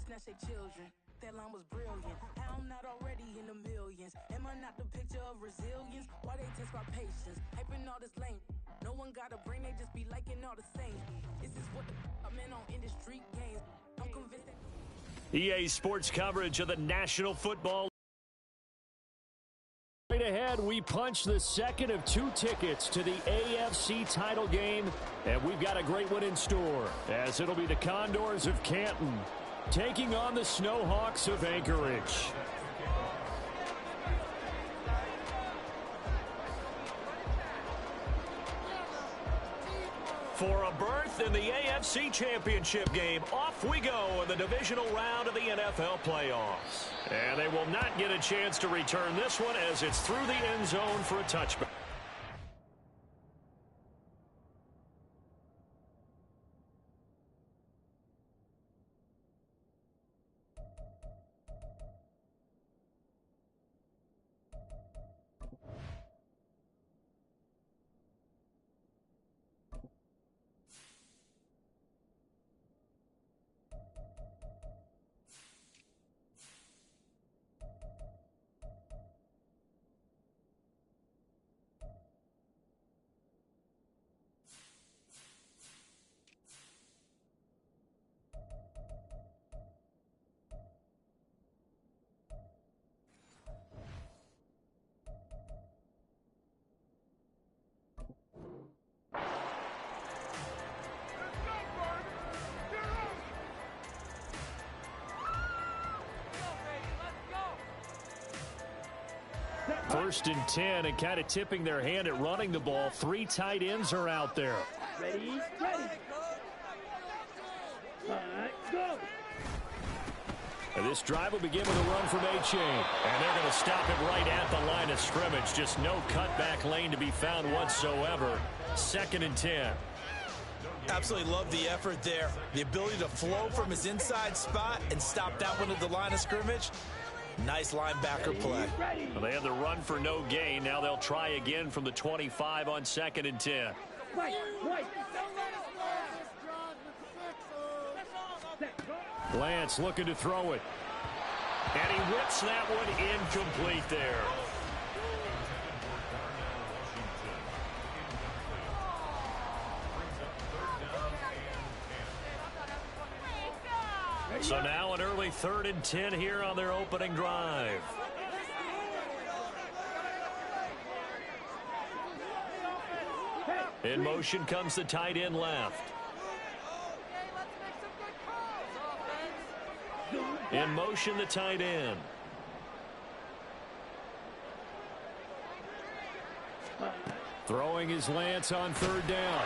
snatch their children. That line was brilliant. How I'm not already in the millions. Am I not the picture of resilience? Why they test my patience? Hyping all this lame. No one got a brain, they just be liking all the same. This is what I'm in on industry games. I'm convinced that EA Sports coverage of the National Football. Right ahead, we punch the second of 2 tickets to the AFC title game, and we've got a great one in store, as it'll be the Condors of Canton taking on the Snowhawks of Anchorage. For a berth in the AFC Championship game, off we go in the divisional round of the NFL playoffs. And they will not get a chance to return this one as it's through the end zone for a touchback. First and 10, and kind of tipping their hand at running the ball. 3 tight ends are out there. Ready, ready. Go. And this drive will begin with a run from A-Chain. And they're going to stop it right at the line of scrimmage. Just no cutback lane to be found whatsoever. 2nd and 10. Absolutely love the effort there. The ability to flow from his inside spot and stop that one at the line of scrimmage. Nice linebacker play. Well, they had the run for no gain. Now they'll try again from the 25 on 2nd and 10. Lance looking to throw it. And he whips that one incomplete there. So now an early 3rd and 10 here on their opening drive. In motion comes the tight end left. In motion, the tight end. Throwing his Lance on 3rd down.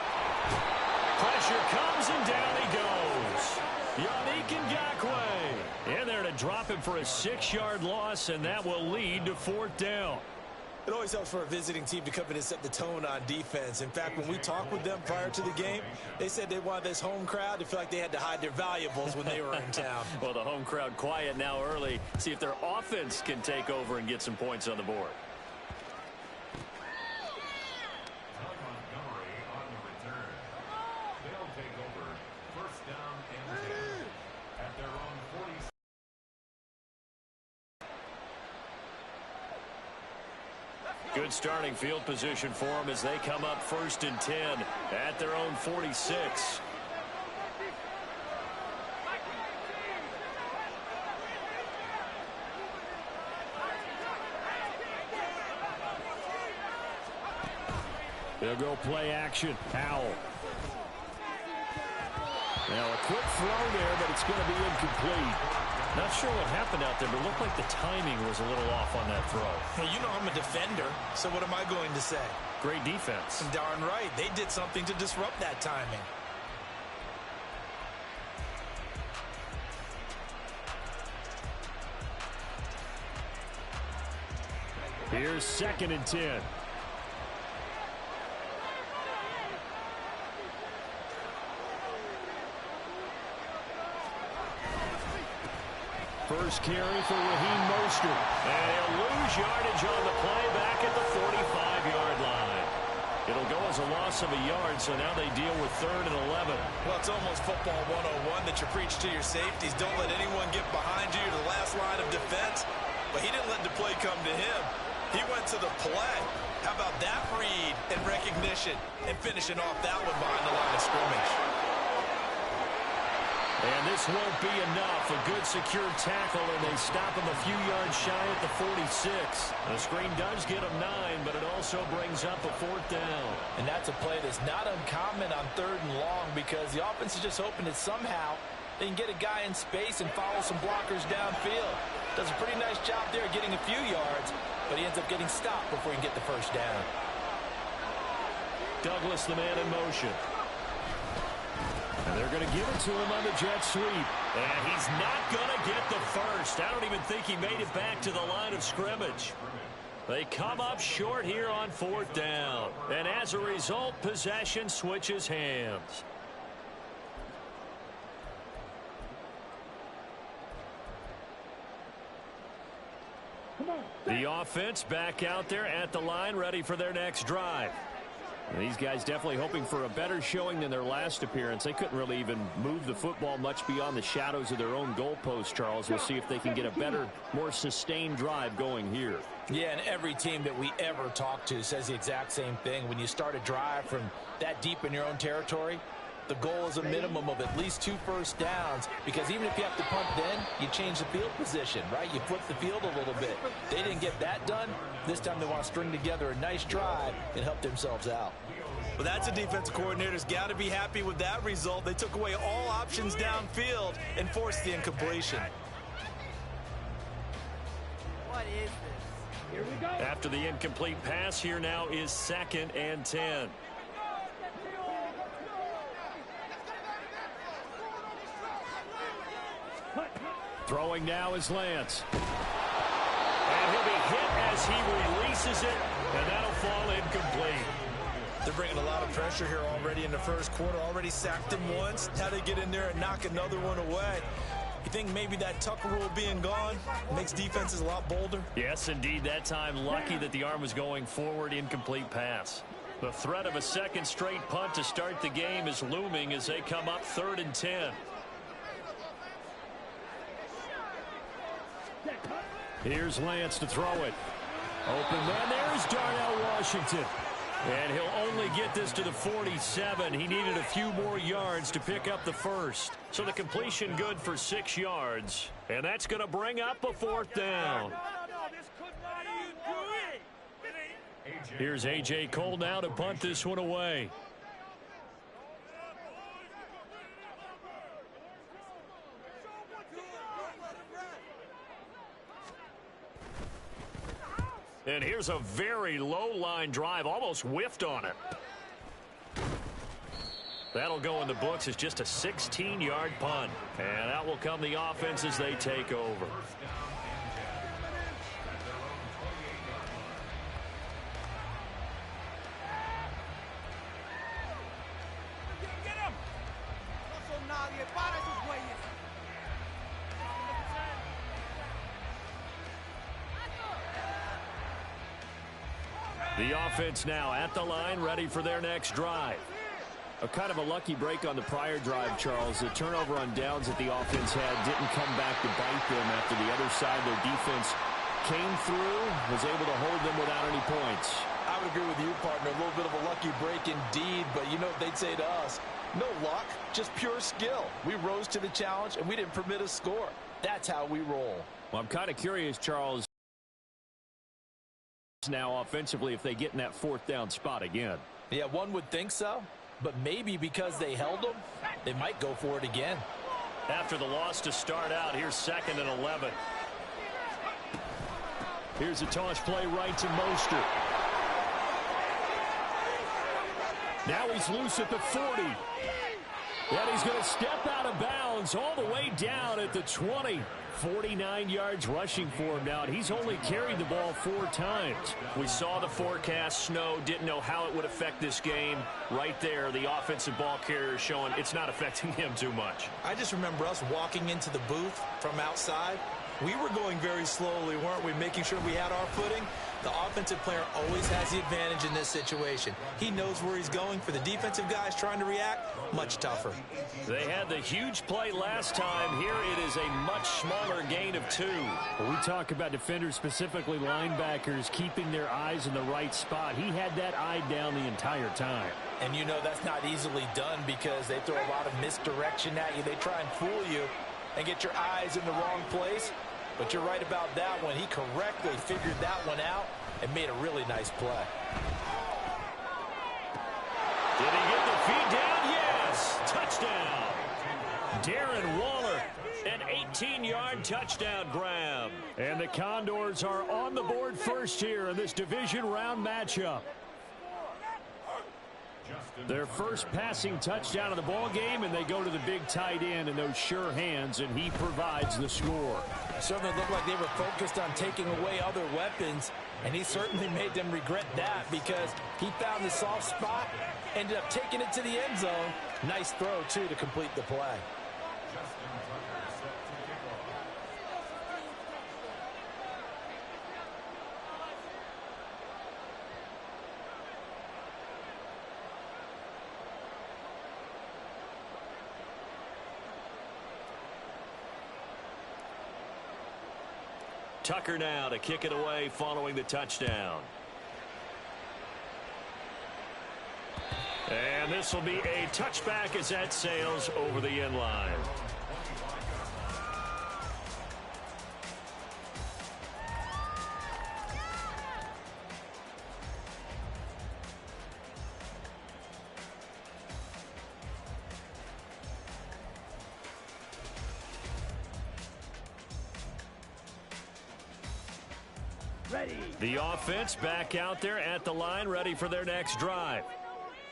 Pressure comes and down he goes. Yannick Ngakoue in there to drop him for a 6-yard loss, and that will lead to 4th down. It always helps for a visiting team to come in and set the tone on defense. In fact, when we talked with them prior to the game, they said they wanted this home crowd to feel like they had to hide their valuables when they were in town. Well, the home crowd quiet now early. See if their offense can take over and get some points on the board. Good starting field position for them as they come up 1st and 10 at their own 46. They'll go play action. Howell. Now a quick throw there, but it's going to be incomplete. Not sure what happened out there, but it looked like the timing was a little off on that throw. Well, you know I'm a defender, so what am I going to say? Great defense. Darn right. They did something to disrupt that timing. Here's 2nd and 10. First carry for Raheem Mostert. And he'll lose yardage on the play back at the 45-yard line. It'll go as a loss of a yard, so now they deal with 3rd and 11. Well, it's almost football 101 that you preach to your safeties. Don't let anyone get But he didn't let the play come to him. He went to the play. How about that read and recognition and finishing off that one behind the line of scrimmage? And this won't be enough. A good secure tackle, and they stop him a few yards shy at the 46. The screen does get him 9, but it also brings up a 4th down. And that's a play that's not uncommon on 3rd and long because the offense is just hoping that somehow they can get a guy in space and follow some blockers downfield. Does a pretty nice job there getting a few yards, but he ends up getting stopped before he can get the 1st down. Douglas, the man in motion. And they're going to give it to him on the jet sweep. And he's not going to get the 1st. I don't even think he made it back to the line of scrimmage. They come up short here on 4th down. And as a result, possession switches hands. The offense back out there at the line, ready for their next drive. And these guys definitely hoping for a better showing than their last appearance. They couldn't really even move the football much beyond the shadows of their own goalpost, Charles. We'll see if they can get a better, more sustained drive going here. Yeah, and every team that we ever talk to says the exact same thing. When you start a drive from that deep in your own territory, the goal is a minimum of at least 2 first downs, because even if you have to punt then, you change the field position, right? You flip the field a little bit. They didn't get that done. This time they want to string together a nice drive and help themselves out. Well, that's a defensive coordinator's got to be happy with that result. They took away all options downfield and forced the incompletion. What is this? Here we go. After the incomplete pass, here now is 2nd and 10. Throwing now is Lance. And he'll be hit as he releases it, and that'll fall incomplete. They're bringing a lot of pressure here already in the 1st quarter. Already sacked him once. Now they get in there and knock another one away. You think maybe that Tucker rule being gone makes defenses a lot bolder? Yes, indeed. That time, lucky that the arm was going forward, incomplete pass. The threat of a 2nd straight punt to start the game is looming as they come up 3rd and 10. Here's Lance to throw it. Open man. There's Darnell Washington. And he'll only get this to the 47. He needed a few more yards to pick up the 1st. So the completion good for 6 yards. And that's going to bring up a 4th down. Here's A.J. Cole now to punt this one away. And here's a very low-line drive, almost whiffed on it. That'll go in the books as just a 16-yard punt. And out will come the offense as they take over. The offense now at the line, ready for their next drive. A kind of a lucky break on the prior drive, Charles. The turnover on downs that the offense had didn't come back to bite them after the other side. Their defense came through, was able to hold them without any points. I would agree with you, partner. A little bit of a lucky break indeed, but you know what they'd say to us? No luck, just pure skill. We rose to the challenge, and we didn't permit a score. That's how we roll. Well, I'm kind of curious, Charles, now offensively if they get in that 4th down spot again. Yeah, one would think so, but maybe because they held them, they might go for it again. After the loss to start out, here's 2nd and 11. Here's a toss play right to Mostert. Now he's loose at the 40. And he's going to step out of bounds all the way down at the 20. 49 yards rushing for him now, and he's only carried the ball 4 times. We saw the forecast, snow, didn't know how it would affect this game. Right there, the offensive ball carrier showing it's not affecting him too much. I just remember us walking into the booth from outside. We were going very slowly, weren't we, making sure we had our footing? The offensive player always has the advantage in this situation. He knows where he's going. For the defensive guys trying to react, much tougher. They had the huge play last time. Here it is a much smaller Waller gain of 2. Well, we talk about defenders, specifically linebackers, keeping their eyes in the right spot. He had that eye down the entire time. And you know that's not easily done because they throw a lot of misdirection at you. They try and fool you and get your eyes in the wrong place. But you're right about that one. He correctly figured that one out and made a really nice play. Did he get the feet down? Yes! Touchdown! Darren Waller, an 18-yard touchdown grab. And the Condors are on the board first here in this division round matchup. Their first passing touchdown of the ball game, and they go to the big tight end in those sure hands, and he provides the score. It certainly looked like they were focused on taking away other weapons, and he certainly made them regret that because he found the soft spot, ended up taking it to the end zone. Nice throw, too, to complete the play. Tucker now to kick it away following the touchdown. And this will be a touchback as that sails over the end line. Ready. The offense back out there at the line, ready for their next drive.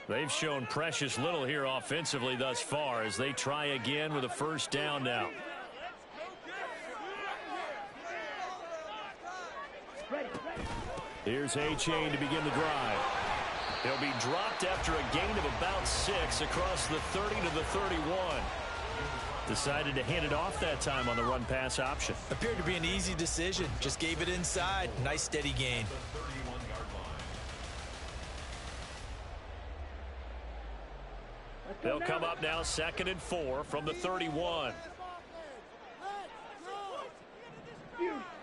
They've shown precious little here offensively thus far as they try again with a first down now. Here's A-Chain to begin the drive. He'll be dropped after a gain of about 6 across the 30 to the 31. Decided to hand it off that time on the run-pass option. Appeared to be an easy decision. Just gave it inside. Nice steady gain. They'll come up now 2nd and 4 from the 31.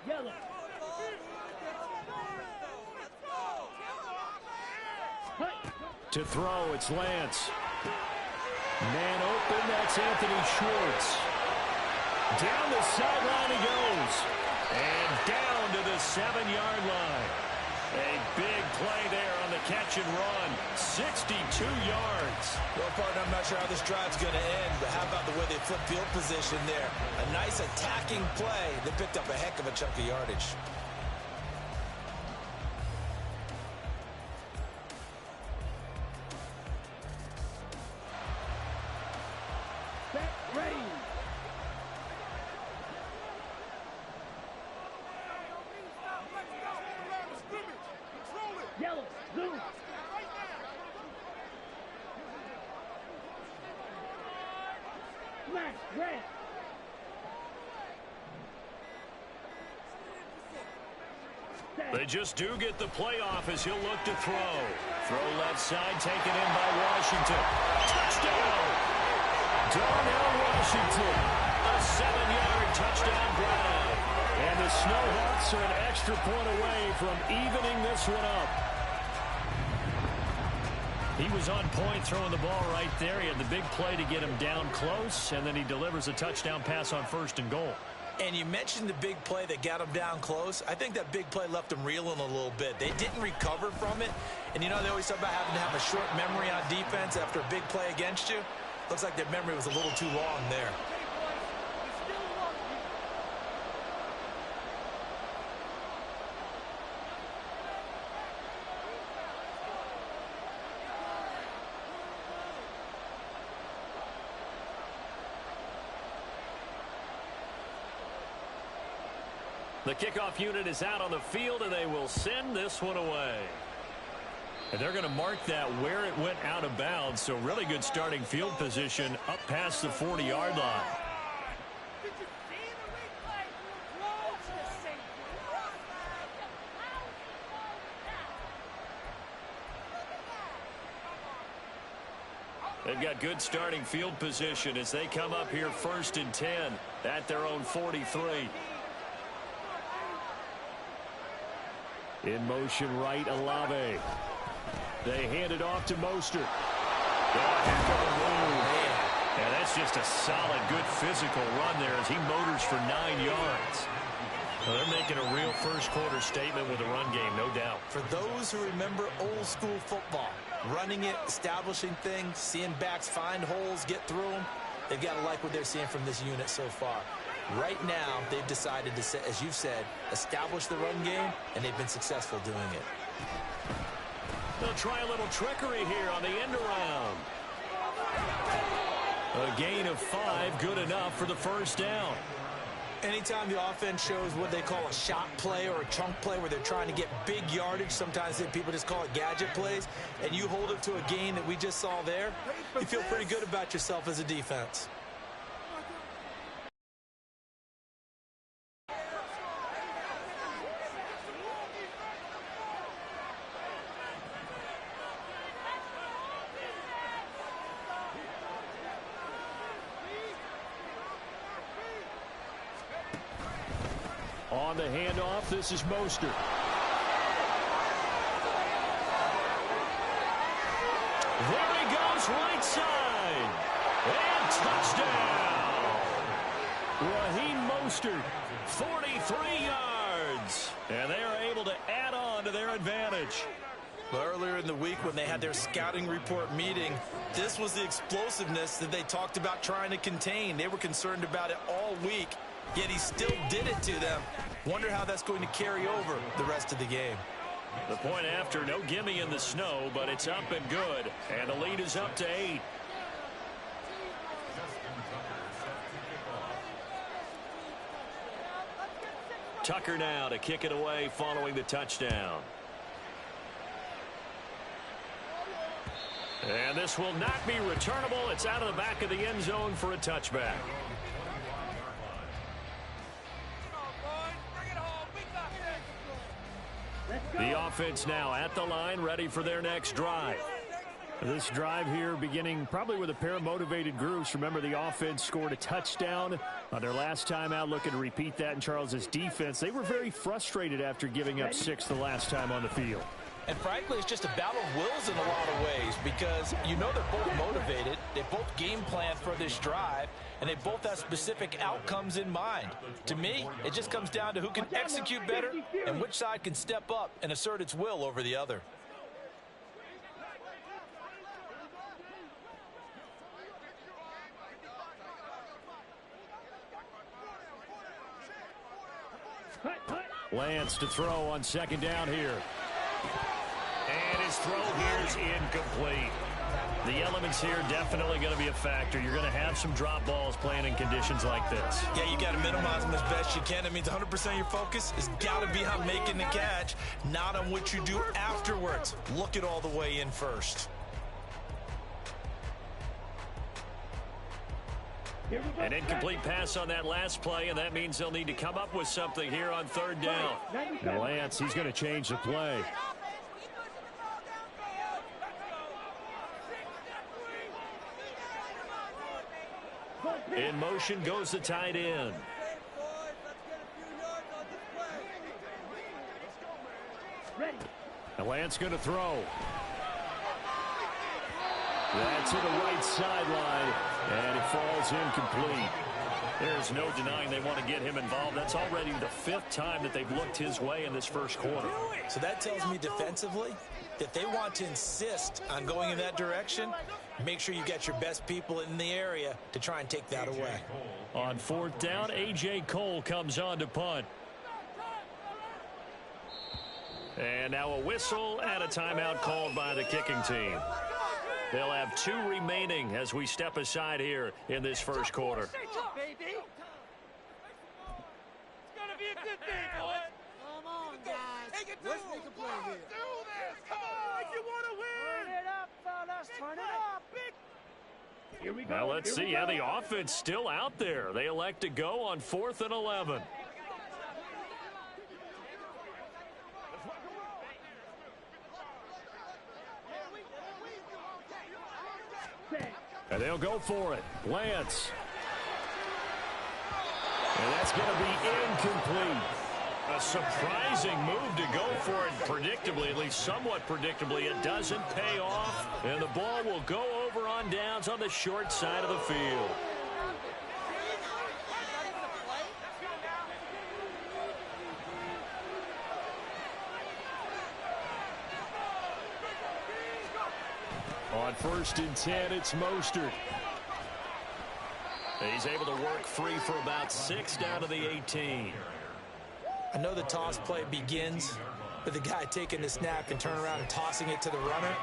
Yellow. To throw, it's Lance. Man open, that's Anthony Schwartz. Down the sideline he goes. And down to the 7-yard line. A big play there on the catch and run. 62 yards. Well, partner, I'm not sure how this drive's going to end, but how about the way they flip field position there? A nice attacking play that picked up a heck of a chunk of yardage. Yellow. Blue. Smash. Red. They just do get the playoff as he'll look to throw. Throw left side, taken in by Washington. Touchdown! Darnell Washington. A 7-yard touchdown grab. And the Snowhawks are an extra point away from evening this one up. He was on point throwing the ball right there. He had the big play to get him down close, and then he delivers a touchdown pass on 1st and goal. And you mentioned the big play that got him down close. I think that big play left him reeling a little bit. They didn't recover from it. And you know they always talk about having to have a short memory on defense after a big play against you. Looks like their memory was a little too long there. The kickoff unit is out on the field, and they will send this one away. And they're going to mark that where it went out of bounds, so really good starting field position up past the 40-yard line. they've got good starting field position as they come up here 1st and 10 at their own 43. In motion right, Olave. They hand it off to Mostert. And that's just a solid, good physical run there as he motors for 9 yards. Well, they're making a real first-quarter statement with a run game, no doubt. For those who remember old-school football, running it, establishing things, seeing backs find holes, get through them, they've got to like what they're seeing from this unit so far. Right now, they've decided to, as you've said, establish the run game, and they've been successful doing it. They'll try a little trickery here on the end around. A gain of 5, good enough for the first down. Anytime the offense shows what they call a shot play or a chunk play where they're trying to get big yardage, sometimes people just call it gadget plays, and you hold it to a gain that we just saw there, you feel pretty good about yourself as a defense. On the handoff, this is Mostert. There he goes, right side. And touchdown. Raheem Mostert. 43 yards. And they are able to add on to their advantage. Well, earlier in the week when they had their scouting report meeting, this was the explosiveness that they talked about trying to contain. They were concerned about it all week, yet he still did it to them. Wonder how that's going to carry over the rest of the game. The point after, no gimme in the snow, but it's up and good. And the lead is up to 8. Tucker now to kick it away following the touchdown. And this will not be returnable. It's out of the back of the end zone for a touchback. The offense now at the line, ready for their next drive. This drive here beginning probably with a pair of motivated groups. Remember, the offense scored a touchdown on their last time out, looking to repeat that in Charles's defense. They were very frustrated after giving up 6 the last time on the field. And frankly, it's just a battle of wills in a lot of ways because you know they're both motivated. They both game plan for this drive, and they both have specific outcomes in mind. To me, it just comes down to who can execute better and which side can step up and assert its will over the other. Lance to throw on second down here. And his throw here is incomplete. The elements here definitely going to be a factor. You're going to have some drop balls playing in conditions like this. Yeah, you got to minimize them as best you can. That means 100% of your focus has got to be on making the catch, not on what you do afterwards. Look it all the way in first. An incomplete pass on that last play, and that means they'll need to come up with something here on third down. And Lance, he's going to change the play. In motion goes the tight end. And Lance going to throw. That's to the right sideline, and it falls incomplete. There's no denying they want to get him involved. That's already the 5th time that they've looked his way in this first quarter. So that tells me defensively that they want to insist on going in that direction. Make sure you get your best people in the area to try and take that away. On 4th down, A.J. Cole comes on to punt. And now a whistle and a timeout called by the kicking team. They'll have 2 remaining as we step aside here in this first quarter. It's gonna be a good day, boy. Come on, guys. Let's make a play here. Do this. Come on. If you want to win. Turn it up, fellas. Turn it up. Here we go. Now let's see. Yeah, the offense still out there. They elect to go on 4th and 11. And they'll go for it. Lance. And that's going to be incomplete. A surprising move to go for it predictably, at least somewhat predictably. It doesn't pay off, and the ball will go over on downs on the short side of the field. On 1st and 10, it's Mostert. He's able to work free for about 6 down to the 18. I know the toss play begins with the guy taking the snap and turning around and tossing it to the runner.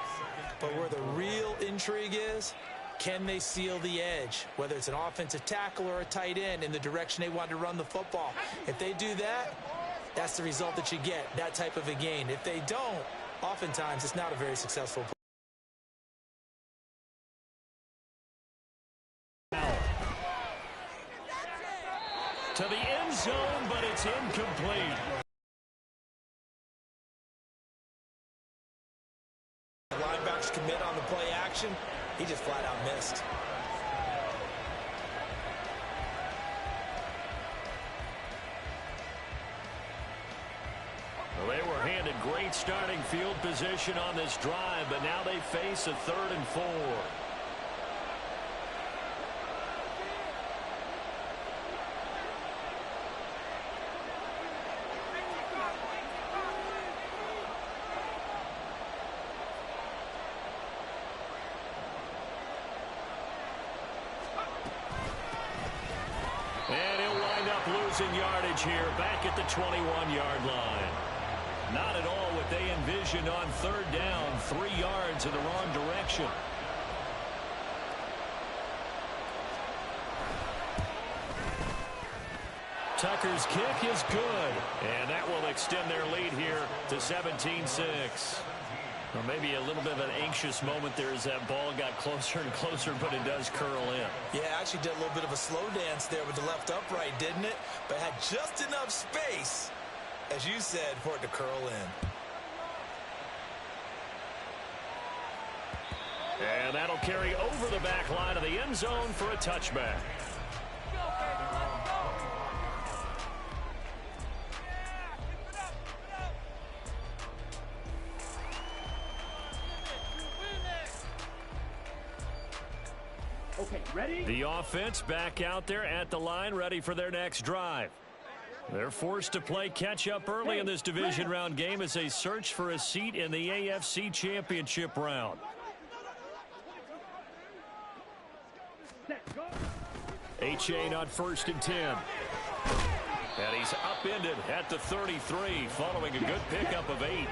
But where the real intrigue is, can they seal the edge, whether it's an offensive tackle or a tight end, in the direction they want to run the football? If they do that, that's the result that you get, that type of a gain. If they don't, oftentimes it's not a very successful play. To the end zone, but it's incomplete. The linebackers commit on the play action. He just flat out missed. Well, they were handed great starting field position on this drive, but now they face a 3rd and 4. Losing yardage here, back at the 21-yard line. Not at all what they envisioned on 3rd down, 3 yards in the wrong direction. Tucker's kick is good, and that will extend their lead here to 17-6. Or maybe a little bit of an anxious moment there as that ball got closer and closer, but it does curl in. Yeah, actually did a little bit of a slow dance there with the left upright, didn't it? But had just enough space, as you said, for it to curl in. And that'll carry over the back line of the end zone for a touchback. Okay, ready? The offense back out there at the line, ready for their next drive. They're forced to play catch-up early in this division round game as they search for a seat in the AFC Championship round. Achane on 1st and 10. And he's upended at the 33 following a good pickup of 8.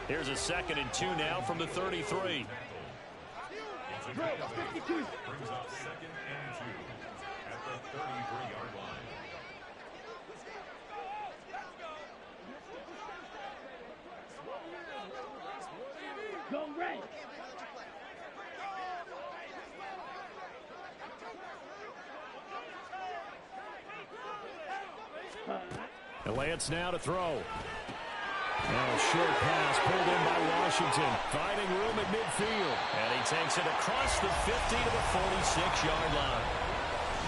Here's a 2nd and 2 now from the 33. Brings up 2nd and 2 at the 33-yard line. Go red. And Lance now to throw. Now a short pass pulled in by Washington. Finding room at midfield. And he takes it across the 50 to the 46-yard line.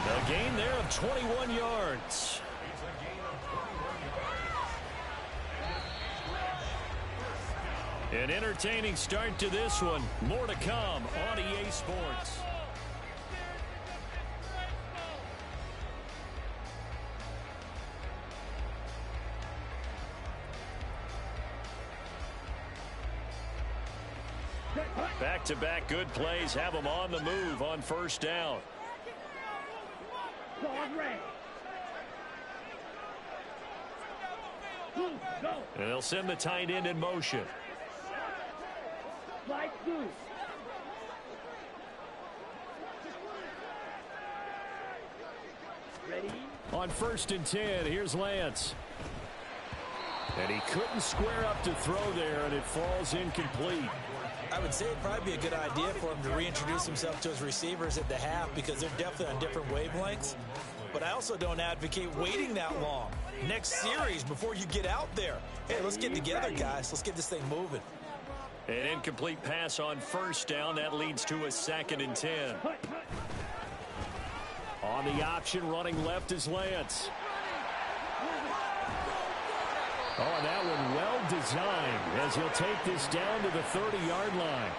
A gain there of 21 yards. An entertaining start to this one. More to come on EA Sports. Back-to-back good plays have them on the move on 1st down. And they'll send the tight end in motion. Ready? On 1st and 10, here's Lance. And he couldn't square up to throw there, and it falls incomplete. I would say it'd probably be a good idea for him to reintroduce himself to his receivers at the half because they're definitely on different wavelengths. But I also don't advocate waiting that long. Next series before you get out there. Hey, let's get together, guys. Let's get this thing moving. An incomplete pass on 1st down. That leads to a 2nd and 10. On the option, running left is Lance. Oh, and that one well designed as he'll take this down to the 30-yard line.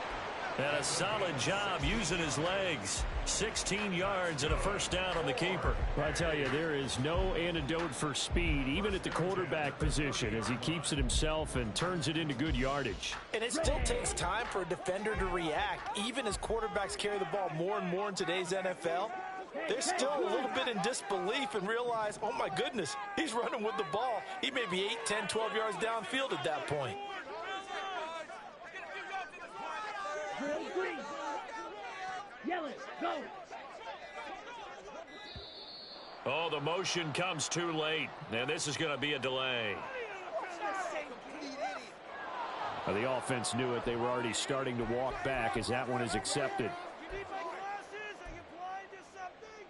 And a solid job using his legs. 16 yards and a first down on the keeper. Well, I tell you, there is no antidote for speed, even at the quarterback position, as he keeps it himself and turns it into good yardage. And it still takes time for a defender to react. Even as quarterbacks carry the ball more and more in today's NFL, they're still a little bit in disbelief and realize, oh, my goodness, he's running with the ball. He may be 8, 10, 12 yards downfield at that point. Green. Yell it. Go. Oh, the motion comes too late. Now this is going to be a delay. Well, the offense knew it. They were already starting to walk back as that one is accepted. You need my glasses? Are you blind or something?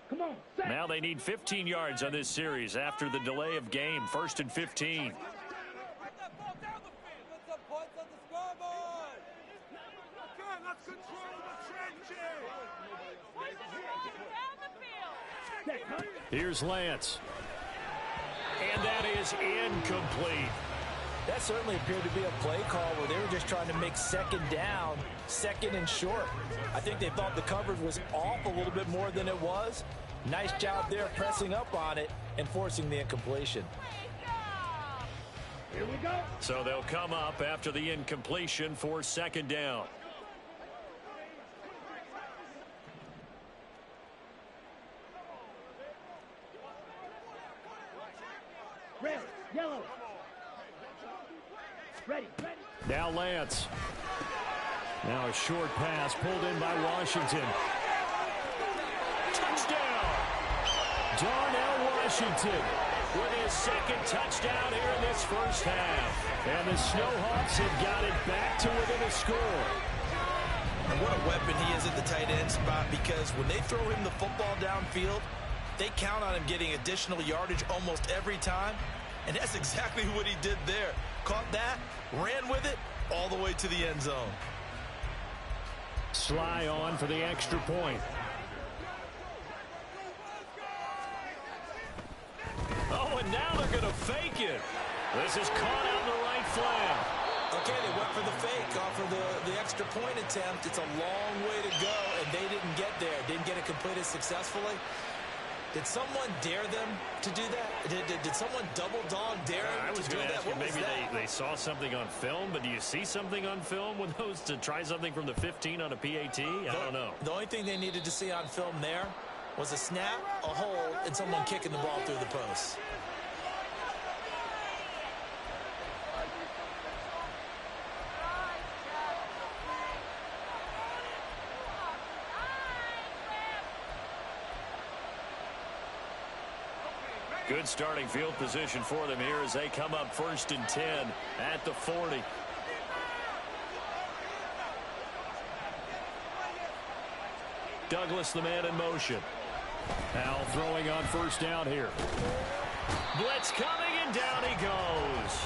Come on. Set. Now they need 15 yards on this series after the delay of game. 1st and 15. Put that ball down the field. Put some points on the scoreboard. Okay, let's control the trenches. Set, huh? Here's Lance. And that is incomplete. That certainly appeared to be a play call where they were just trying to make second down, second and short. I think they thought the coverage was off a little bit more than it was. Nice job there pressing up on it and forcing the incompletion. Here we go. So they'll come up after the incompletion for second down. Red. Yellow. Ready. Ready. Now Lance. Now a short pass pulled in by Washington. Touchdown! Darnell Washington. With his second touchdown here in this first half. And the Snowhawks have got it back to within a score. And what a weapon he is at the tight end spot, because when they throw him the football downfield, they count on him getting additional yardage almost every time. And that's exactly what he did there. Caught that, ran with it, all the way to the end zone. Sly on for the extra point. Oh, and now they're going to fake it. This is caught out in the right flank. Okay, they went for the fake off of the extra point attempt. It's a long way to go, and they didn't get there. Didn't get it completed successfully. Did someone dare them to do that? Did someone double dog dare them to do that? I was going to ask you, maybe they saw something on film, but do you see something on film with those to try something from the 15 on a PAT? I don't know. The only thing they needed to see on film there was a snap, a hold, and someone kicking the ball through the post. Good starting field position for them here as they come up 1st and 10 at the 40. Douglas, the man in motion. Now throwing on first down here. Blitz coming, and down he goes.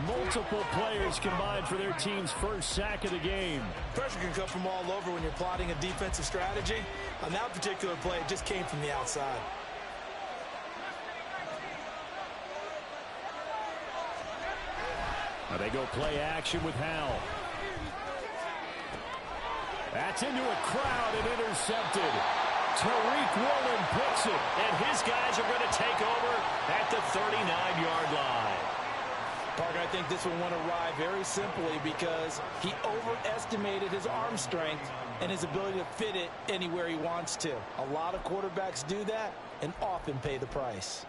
Multiple players combined for their team's first sack of the game. Pressure can come from all over when you're plotting a defensive strategy. On that particular play, it just came from the outside. Now they go play action with Howell. That's into a crowd and intercepted. Tariq Woolen picks it. And his guys are going to take over at the 39-yard line. Parker, I think this one went awry very simply because he overestimated his arm strength and his ability to fit it anywhere he wants to. A lot of quarterbacks do that and often pay the price.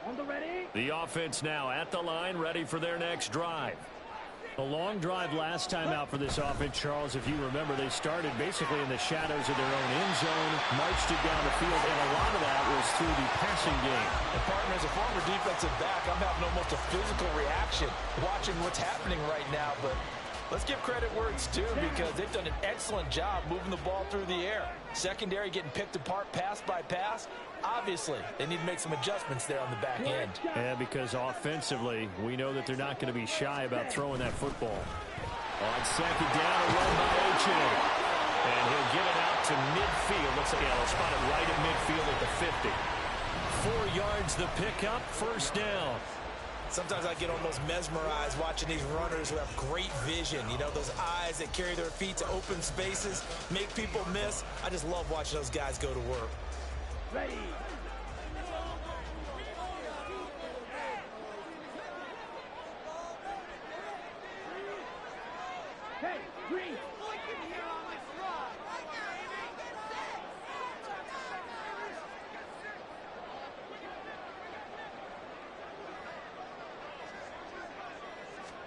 On the ready. The offense now at the line, ready for their next drive. A long drive last time out for this offense, Charles. If you remember, they started basically in the shadows of their own end zone, marched it down the field, and a lot of that was through the passing game. And partner, as a former defensive back, I'm having almost a physical reaction watching what's happening right now. But Let's give credit where it's due because they've done an excellent job moving the ball through the air. Secondary getting picked apart pass by pass. Obviously, they need to make some adjustments there on the back end. Yeah, because offensively, we know that they're not going to be shy about throwing that football. On second down, a run by Oche. And he'll get it out to midfield. Looks like they'll spot it right at midfield at the 50. 4 yards the pickup, first down. Sometimes I get almost mesmerized watching these runners who have great vision. You know, those eyes that carry their feet to open spaces, make people miss. I just love watching those guys go to work. Ready. Hey, green.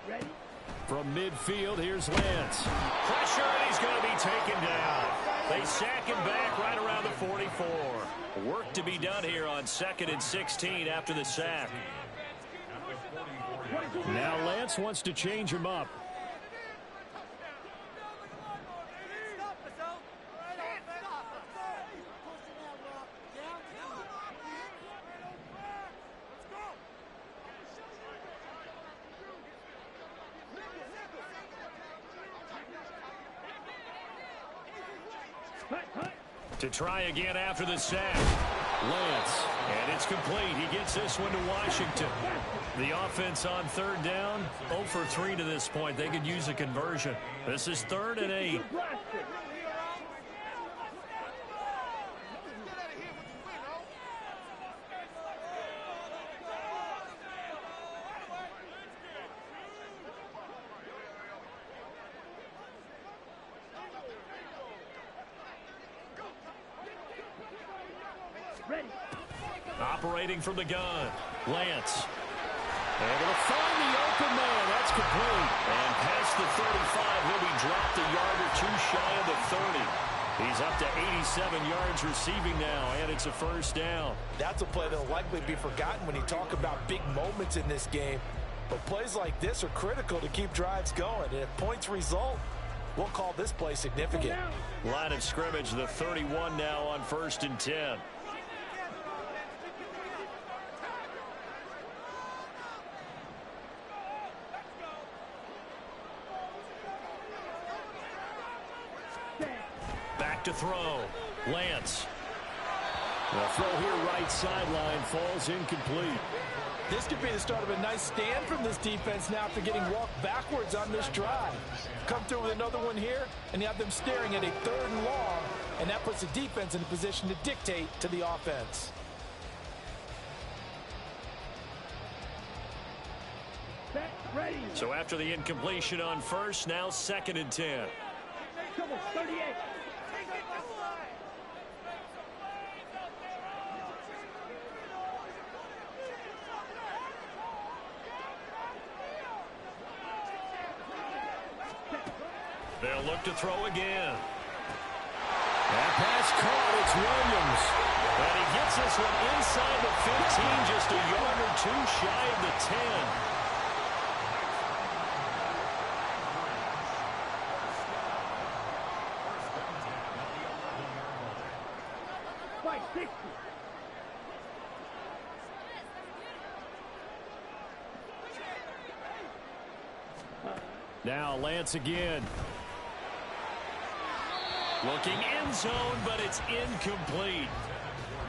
Ready. From midfield, here's Lance. Pressure, and he's going to be taken down. They sack him back right around the 44. Work to be done here on 2nd and 16 after the sack. Now Lance wants to change him up. To try again after the sack. Lance. And it's complete. He gets this one to Washington. The offense on 3rd down, 0 for 3 to this point. They could use a conversion. This is 3rd and 8. Operating from the gun, Lance. Able to find the open man. That's complete. And past the 35, he'll be dropped a yard or 2 shy of the 30. He's up to 87 yards receiving now, and it's a first down. That's a play that'll likely be forgotten when you talk about big moments in this game. But plays like this are critical to keep drives going. And if points result, we'll call this play significant. Line of scrimmage, the 31 now on 1st and 10. Back to throw. Lance. The throw here right sideline falls incomplete. This could be the start of a nice stand from this defense now after getting walked backwards on this drive. Come through with another one here, and you have them staring at a 3rd and long, and that puts the defense in a position to dictate to the offense. Ready. So after the incompletion on 1st, now 2nd and 10. Come on, 38. They'll look to throw again. That pass caught. It's Williams. And he gets this one inside the 15, just a yard or 2 shy of the 10. Now Lance again. Looking end zone, but it's incomplete.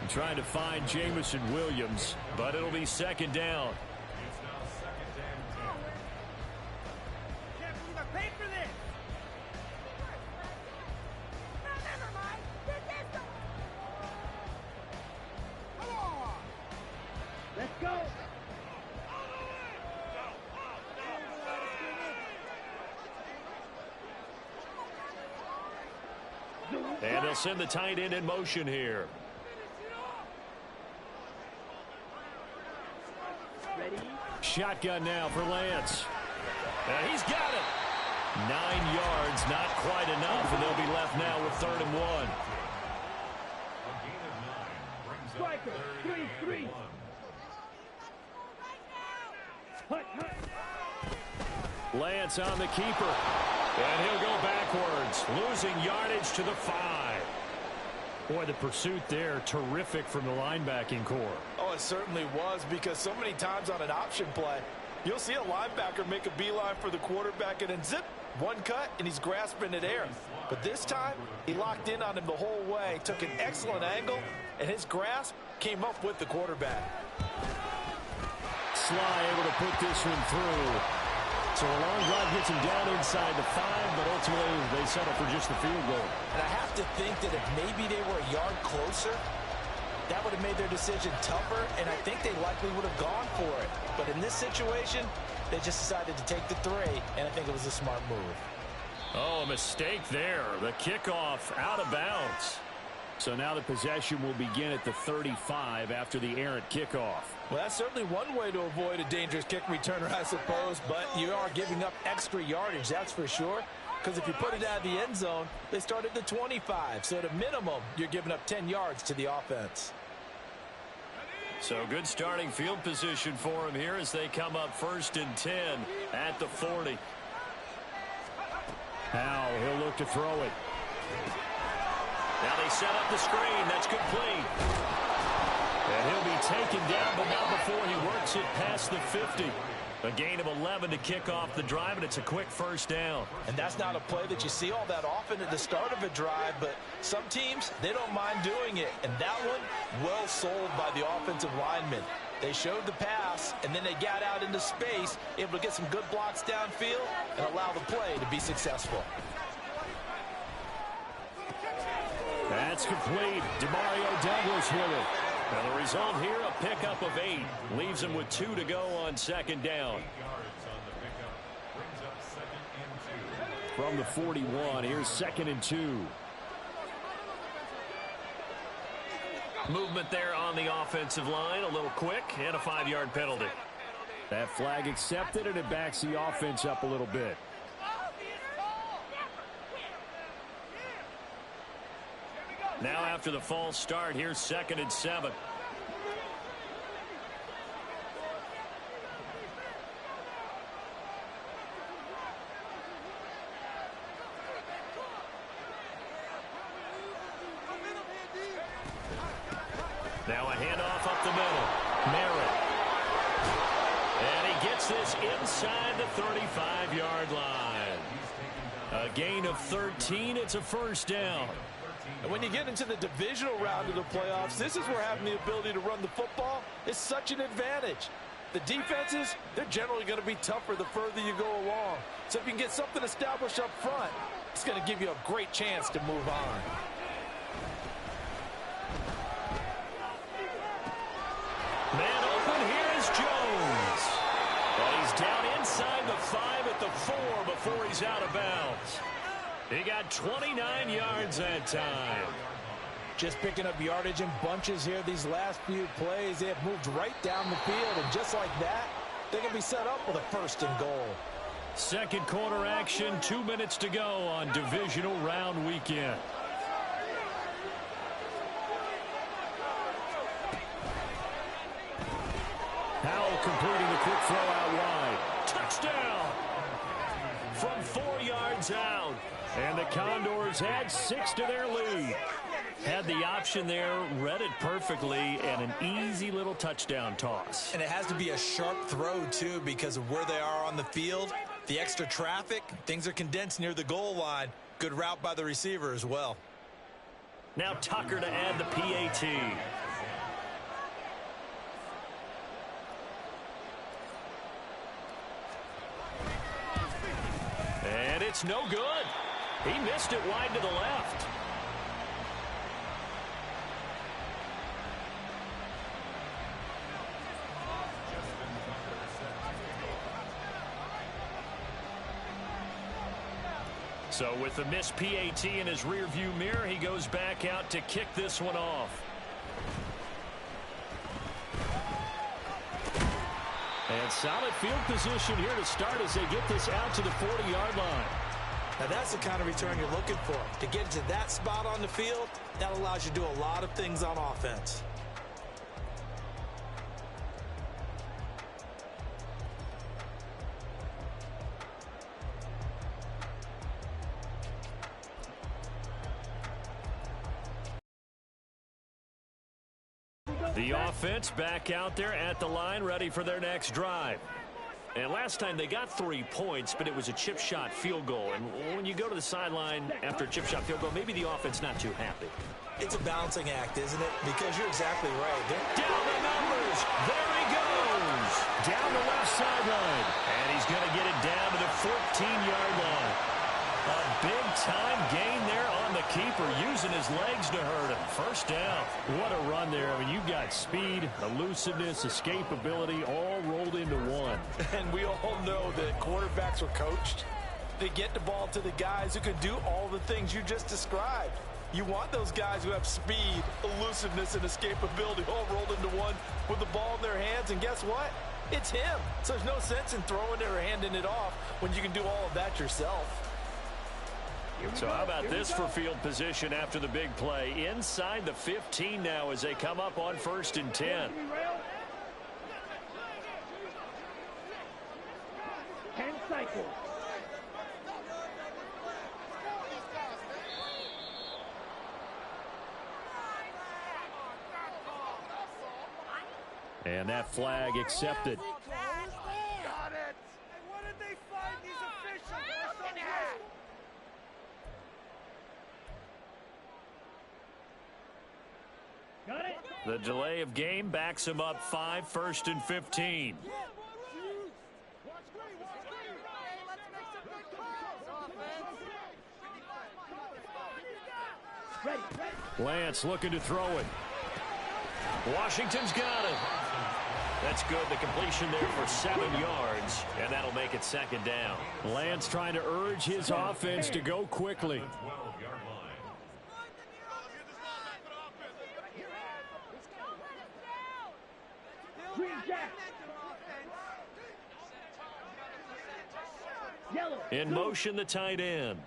Trying to find Jamison Williams, but it'll be 2nd down. Can't believe I paid for this. Never mind. Come on. Let's go. And they'll send the tight end in motion here. Ready. Shotgun now for Lance. And he's got it. 9 yards, not quite enough, and they'll be left now with 3rd and 1. Striker, 3-3. Hut, hut. Lance on the keeper. And he'll go backwards, losing yardage to the 5. Boy, the pursuit there, terrific from the linebacking core. Oh, it certainly was, because so many times on an option play, you'll see a linebacker make a beeline for the quarterback and then zip, one cut, and he's grasping at air. But this time, he locked in on him the whole way, took an excellent angle, and his grasp came up with the quarterback. Sly able to put this one through. So a long drive gets him down inside the 5, but ultimately they settle for just the field goal. And I have to think that if maybe they were a yard closer, that would have made their decision tougher, and I think they likely would have gone for it. But in this situation, they just decided to take the 3, and I think it was a smart move. Oh, a mistake there. The kickoff out of bounds. So now the possession will begin at the 35 after the errant kickoff. Well, that's certainly one way to avoid a dangerous kick returner, I suppose, but you are giving up extra yardage, that's for sure. Because if you put it out of the end zone, they start at the 25. So at a minimum, you're giving up 10 yards to the offense. So good starting field position for him here as they come up 1st and 10 at the 40. Now he'll look to throw it. Now they set up the screen. That's complete. And he'll be taken down, but not before he works it past the 50. A gain of 11 to kick off the drive, and it's a quick 1st down. And that's not a play that you see all that often at the start of a drive, but some teams, they don't mind doing it. And that one, well sold by the offensive lineman. They showed the pass, and then they got out into space, able to get some good blocks downfield and allow the play to be successful. That's complete. Demario Douglas with it. Now the result here, a pickup of 8. Leaves him with 2 to go on 2nd down. From the 41, here's 2nd and 2. Movement there on the offensive line, a little quick, and a 5-yard penalty. That flag accepted, and it backs the offense up a little bit. Now after the false start, here's 2nd and 7. Now a handoff up the middle. Merritt. And he gets this inside the 35-yard line. A gain of 13. It's a 1st down. And when you get into the divisional round of the playoffs, this is where having the ability to run the football is such an advantage. The defenses, they're generally going to be tougher the further you go along. So if you can get something established up front, it's going to give you a great chance to move on. Man open, here is Jones. And he's down inside the 5 at the 4 before he's out of bounds. He got 29 yards that time. Just picking up yardage in bunches here these last few plays. They have moved right down the field, and just like that, they're going to be set up with a 1st and goal. 2nd quarter action, 2 minutes to go on divisional round weekend. Howell completing the quick throw out wide. Touchdown! From 4 yards out. And the Condors add 6 to their lead. Had the option there, read it perfectly, and an easy little touchdown toss. And it has to be a sharp throw, too, because of where they are on the field. The extra traffic, things are condensed near the goal line. Good route by the receiver as well. Now Tucker to add the PAT. And it's no good. He missed it wide to the left. So with the missed PAT in his rearview mirror, he goes back out to kick this one off. And solid field position here to start as they get this out to the 40-yard line. Now that's the kind of return you're looking for. To get to that spot on the field, that allows you to do a lot of things on offense. The offense back out there at the line, ready for their next drive. And last time they got 3 points, but it was a chip shot field goal. And when you go to the sideline after a chip shot field goal, maybe the offense not too happy. It's a balancing act, isn't it? Because you're exactly right. Down the numbers. There he goes. Down the left sideline. And he's going to get it down to the 14-yard line. A big-time gain there on the keeper, using his legs to hurt him. First down. What a run there. I mean, you've got speed, elusiveness, escapability, all rolled into one. And we all know that quarterbacks are coached. They get the ball to the guys who can do all the things you just described. You want those guys who have speed, elusiveness, and escapability all rolled into one with the ball in their hands. And guess what? It's him. So there's no sense in throwing it or handing it off when you can do all of that yourself. So how about this for field position after the big play? Inside the 15 now as they come up on 1st and 10. 10 cycles. And that flag accepted. Got it. Hey, what did they find these officials? Got it. The delay of game backs him up 5, 1st and 15. Ready. Lance looking to throw it. Washington's got it. That's good. The completion there for 7 yards, and that'll make it 2nd down. Lance trying to urge his offense to go quickly. Green jack. Yellow. In motion, the tight end.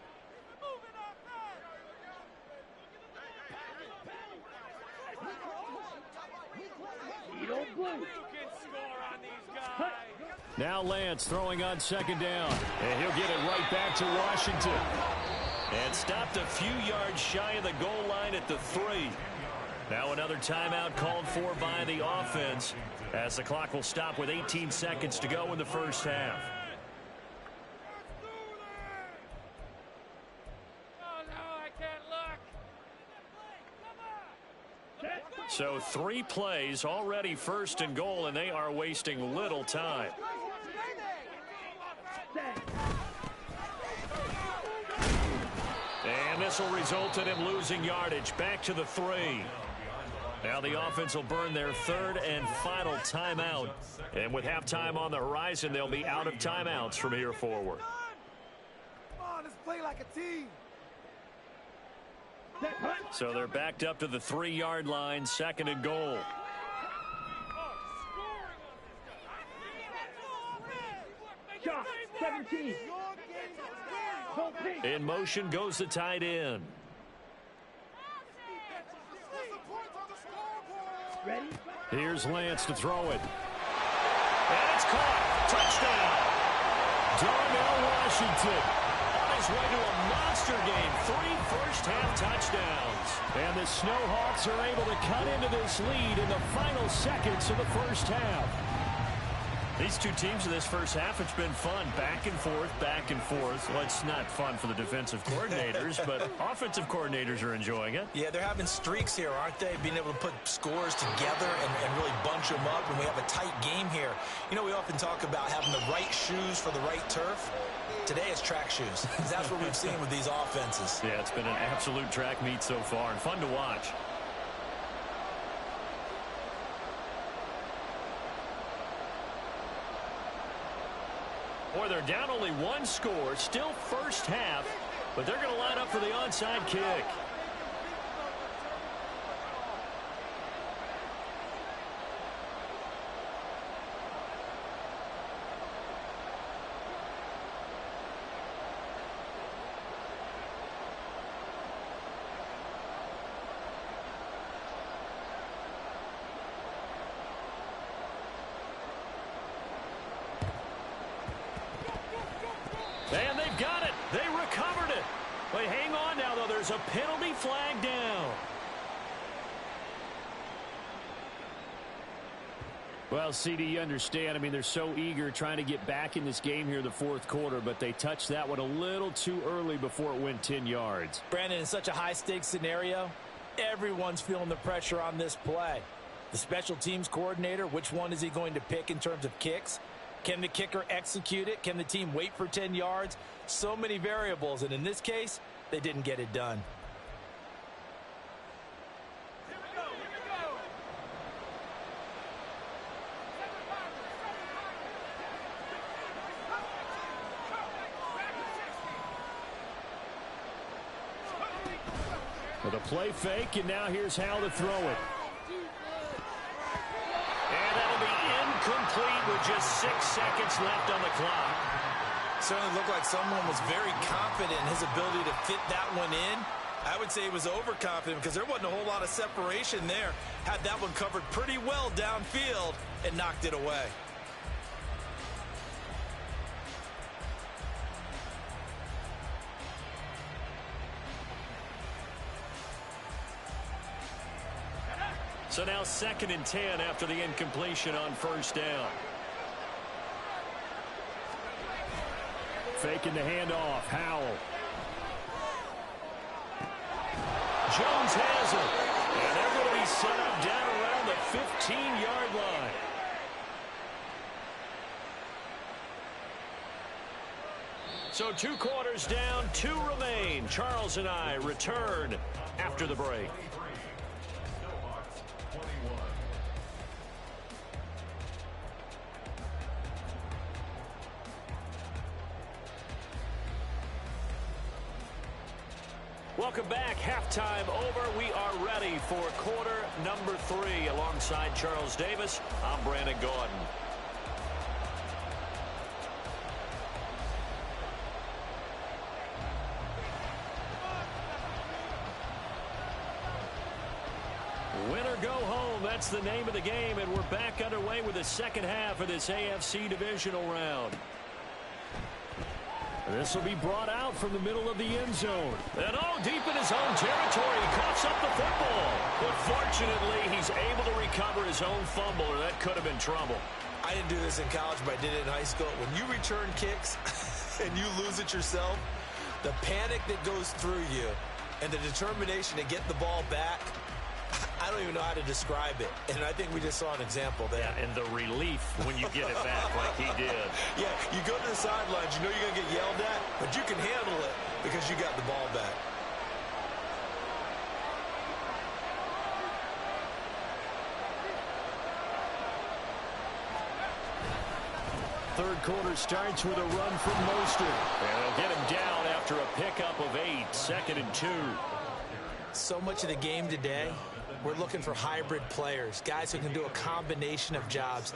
Now Lance throwing on 2nd down. And he'll get it right back to Washington. And stopped a few yards shy of the goal line at the 3. Now another timeout called for by the offense as the clock will stop with 18 seconds to go in the first half. So 3 plays, already 1st and goal, and they are wasting little time. And this will result in him losing yardage back to the 3. Now the offense will burn their 3rd and final timeout. And with halftime on the horizon, they'll be out of timeouts from here forward. Come on, let's play like a team. So they're backed up to the 3-yard line, 2nd and goal. Shot. 17. In motion goes the tight end. Ready? Here's Lance to throw it. And it's caught. Touchdown. Darnell Washington. On his way to a monster game. 3 first-half touchdowns. And the Snowhawks are able to cut into this lead in the final seconds of the first half. These two teams in this first half, it's been fun. Back and forth, back and forth. Well, it's not fun for the defensive coordinators, but offensive coordinators are enjoying it. Yeah, they're having streaks here, aren't they? Being able to put scores together and really bunch them up, and we have a tight game here. You know, we often talk about having the right shoes for the right turf. Today it's track shoes. That's what we've seen with these offenses. Yeah, it's been an absolute track meet so far, and fun to watch. Boy, they're down only 1 score, still first half, but they're going to line up for the onside kick. And they've got it. They recovered it. But hang on now, though. There's a penalty flag down. Well, CD, you understand. I mean, they're so eager trying to get back in this game here in the fourth quarter, but they touched that one a little too early before it went 10 yards. Brandon, in such a high-stakes scenario, everyone's feeling the pressure on this play. The special teams coordinator, which one is he going to pick in terms of kicks? Can the kicker execute it? Can the team wait for 10 yards? So many variables, and in this case, they didn't get it done. With a play fake, and now here's how to throw it. And that'll be incomplete with just 6 seconds left on the clock. Certainly looked like someone was very confident in his ability to fit that one in. I would say he was overconfident because there wasn't a whole lot of separation there. Had that one covered pretty well downfield and knocked it away. So now 2nd and 10 after the incompletion on first down. Faking the handoff. Howell. Jones has it. And they're going to be set up down around the 15-yard line. So 2 quarters down, 2 remain. Charles and I return after the break. Welcome back. Halftime over. We are ready for quarter number 3. Alongside Charles Davis, I'm Brandon Gordon. Win or go home, that's the name of the game, and we're back underway with the second half of this AFC Divisional round. This will be brought out from the middle of the end zone. And deep in his own territory, he coughs up the football. But fortunately, he's able to recover his own fumble, or that could have been trouble. I didn't do this in college, but I did it in high school. When you return kicks and you lose it yourself, the panic that goes through you and the determination to get the ball back, I don't even know how to describe it. And I think we just saw an example there. Yeah, and the relief when you get it back like he did. Yeah, you go to the sidelines, you know you're going to get yelled at, but you can handle it because you got the ball back. Third quarter starts with a run from Mostert. And they'll get him down after a pickup of 8, 2nd and 2. So much of the game today, we're looking for hybrid players, guys who can do a combination of jobs.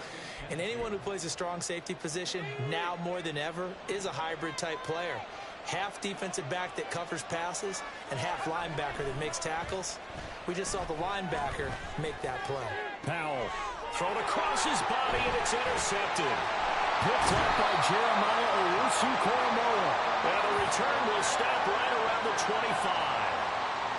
And anyone who plays a strong safety position, now more than ever, is a hybrid-type player. Half defensive back that covers passes and half linebacker that makes tackles. We just saw the linebacker make that play. Powell. Thrown across his body, and it's intercepted. Picked up by Jeremiah Owusu-Koramoah. And the return will stop right around the 25.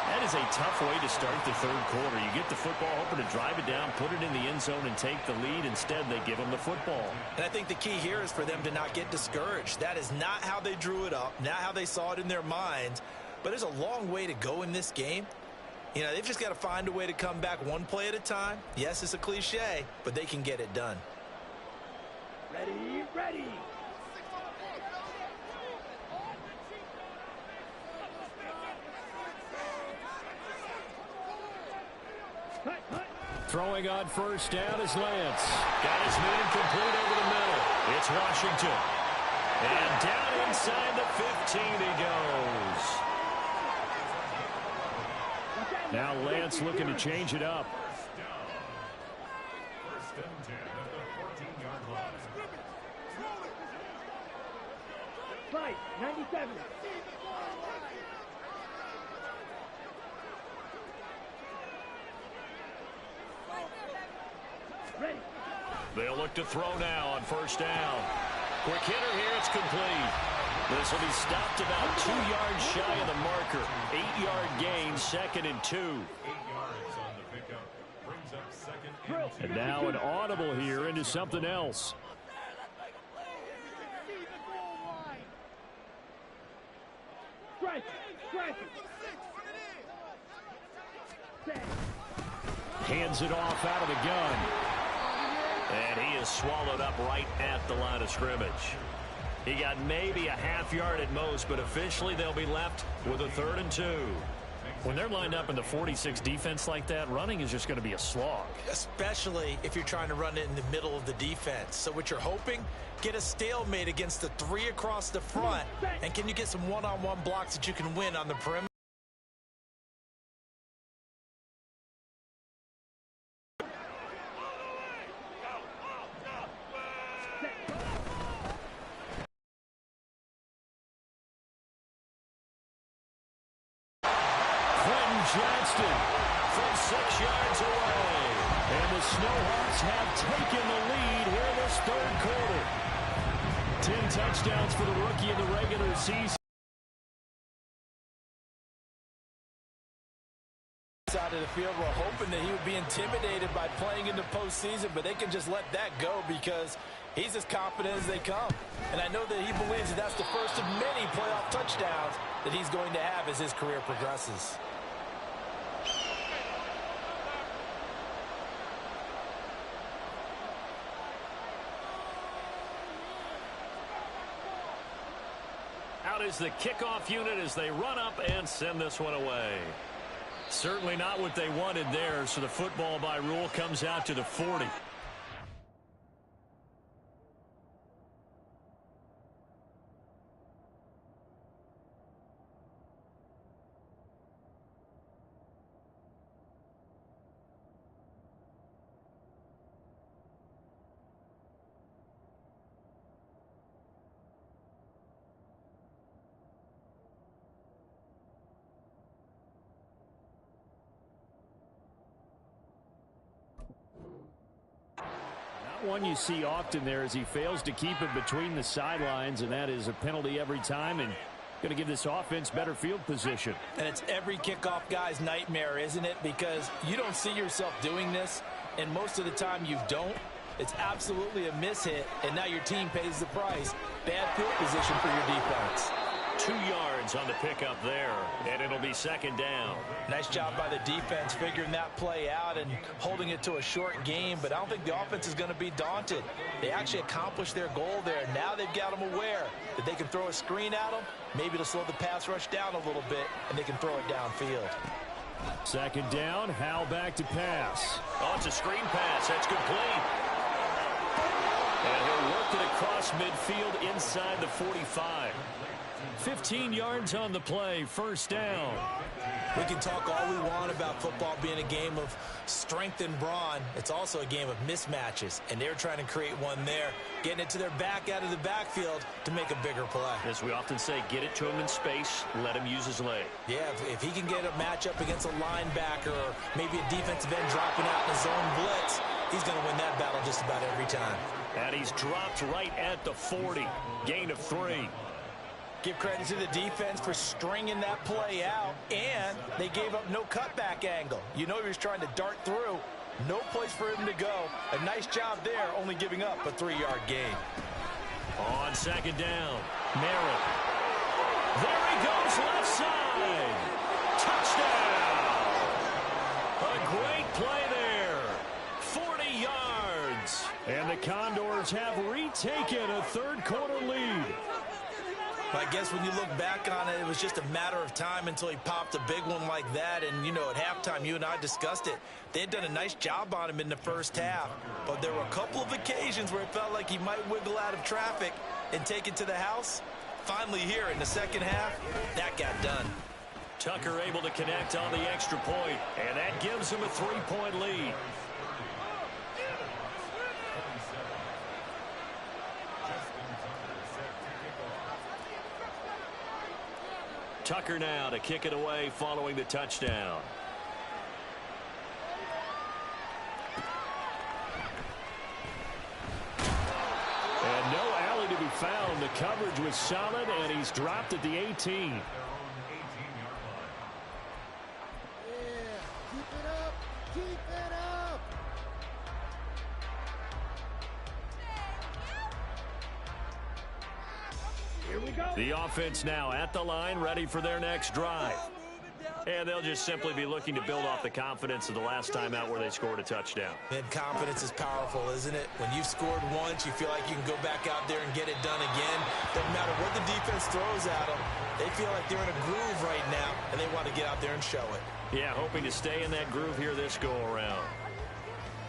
That is a tough way to start the third quarter. You get the football, hoping to drive it down, put it in the end zone, and take the lead. Instead, they give them the football. And I think the key here is for them to not get discouraged. That is not how they drew it up, not how they saw it in their minds. But there's a long way to go in this game. You know, they've just got to find a way to come back one play at a time. Yes, it's a cliche, but they can get it done. Ready, ready. Throwing on first down is Lance. Got his man complete over the middle. It's Washington. And down inside the 15 he goes. Now Lance looking to change it up. First and 10 at the 14-yard line. Fight, 97. Ready. They'll look to throw now on first down. Quick hitter here, it's complete. This will be stopped about 2 yards shy of the marker. 8-yard gain, 2nd and 2. 8 yards on the pickup. Brings up 2nd and And now an audible here into something else. Strike! Strike! Hands it off out of the gun. And he is swallowed up right at the line of scrimmage. He got maybe a half yard at most, but officially they'll be left with a 3rd and 2. When they're lined up in the 46 defense like that, running is just going to be a slog. Especially if you're trying to run it in the middle of the defense. So what you're hoping, get a stalemate against the 3 across the front. And can you get some one-on-one blocks that you can win on the perimeter? Johnston from 6 yards away. And the Snowhawks have taken the lead here in this 3rd quarter. 10 touchdowns for the rookie in the regular season. Side of the field, we're hoping that he would be intimidated by playing in the postseason, but they can just let that go because he's as confident as they come. And I know that he believes that that's the first of many playoff touchdowns that he's going to have as his career progresses. Out is the kickoff unit as they run up and send this one away. Certainly not what they wanted there, so the football by rule comes out to the 40. One you see often there as he fails to keep it between the sidelines, and that is a penalty every time and going to give this offense better field position. And it's every kickoff guy's nightmare, isn't it? Because you don't see yourself doing this, and most of the time you don't. It's absolutely a mishit, and now your team pays the price. Bad field position for your defense. 2 yards on the pickup there, and it'll be 2nd down. Nice job by the defense figuring that play out and holding it to a short game, but I don't think the offense is going to be daunted. They actually accomplished their goal there. Now they've got them aware that they can throw a screen at them, maybe to slow the pass rush down a little bit, and they can throw it downfield. 2nd down, Howell back to pass. Oh, it's a screen pass. That's complete. And he'll work it across midfield inside the 45. 15 yards on the play, 1st down. We can talk all we want about football being a game of strength and brawn. It's also a game of mismatches, and they're trying to create one there, getting it to their back out of the backfield to make a bigger play. As we often say, get it to him in space, let him use his leg. Yeah, if he can get a matchup against a linebacker or maybe a defensive end dropping out in a zone blitz, he's going to win that battle just about every time. And he's dropped right at the 40. Gain of 3. Give credit to the defense for stringing that play out, and they gave up no cutback angle. You know he was trying to dart through. No place for him to go. A nice job there, only giving up a 3-yard gain. On 2nd down, Merritt. There he goes, left side. Touchdown. A great play there. 40 yards. And the Condors have retaken a 3rd quarter lead. I guess when you look back on it, it was just a matter of time until he popped a big one like that. And, you know, at halftime, you and I discussed it. They had done a nice job on him in the 1st half. But there were a couple of occasions where it felt like he might wiggle out of traffic and take it to the house. Finally here in the 2nd half, that got done. Tucker able to connect on the extra point, and that gives him a 3-point lead. Tucker now to kick it away following the touchdown. And no alley to be found. The coverage was solid, and he's dropped at the 18. Yeah, keep it up. Keep it up. The offense now at the line, ready for their next drive. And they'll just simply be looking to build off the confidence of the last time out where they scored a touchdown. And confidence is powerful, isn't it? When you've scored once, you feel like you can go back out there and get it done again. Doesn't matter what the defense throws at them. They feel like they're in a groove right now, and they want to get out there and show it. Yeah, hoping to stay in that groove here this go-around.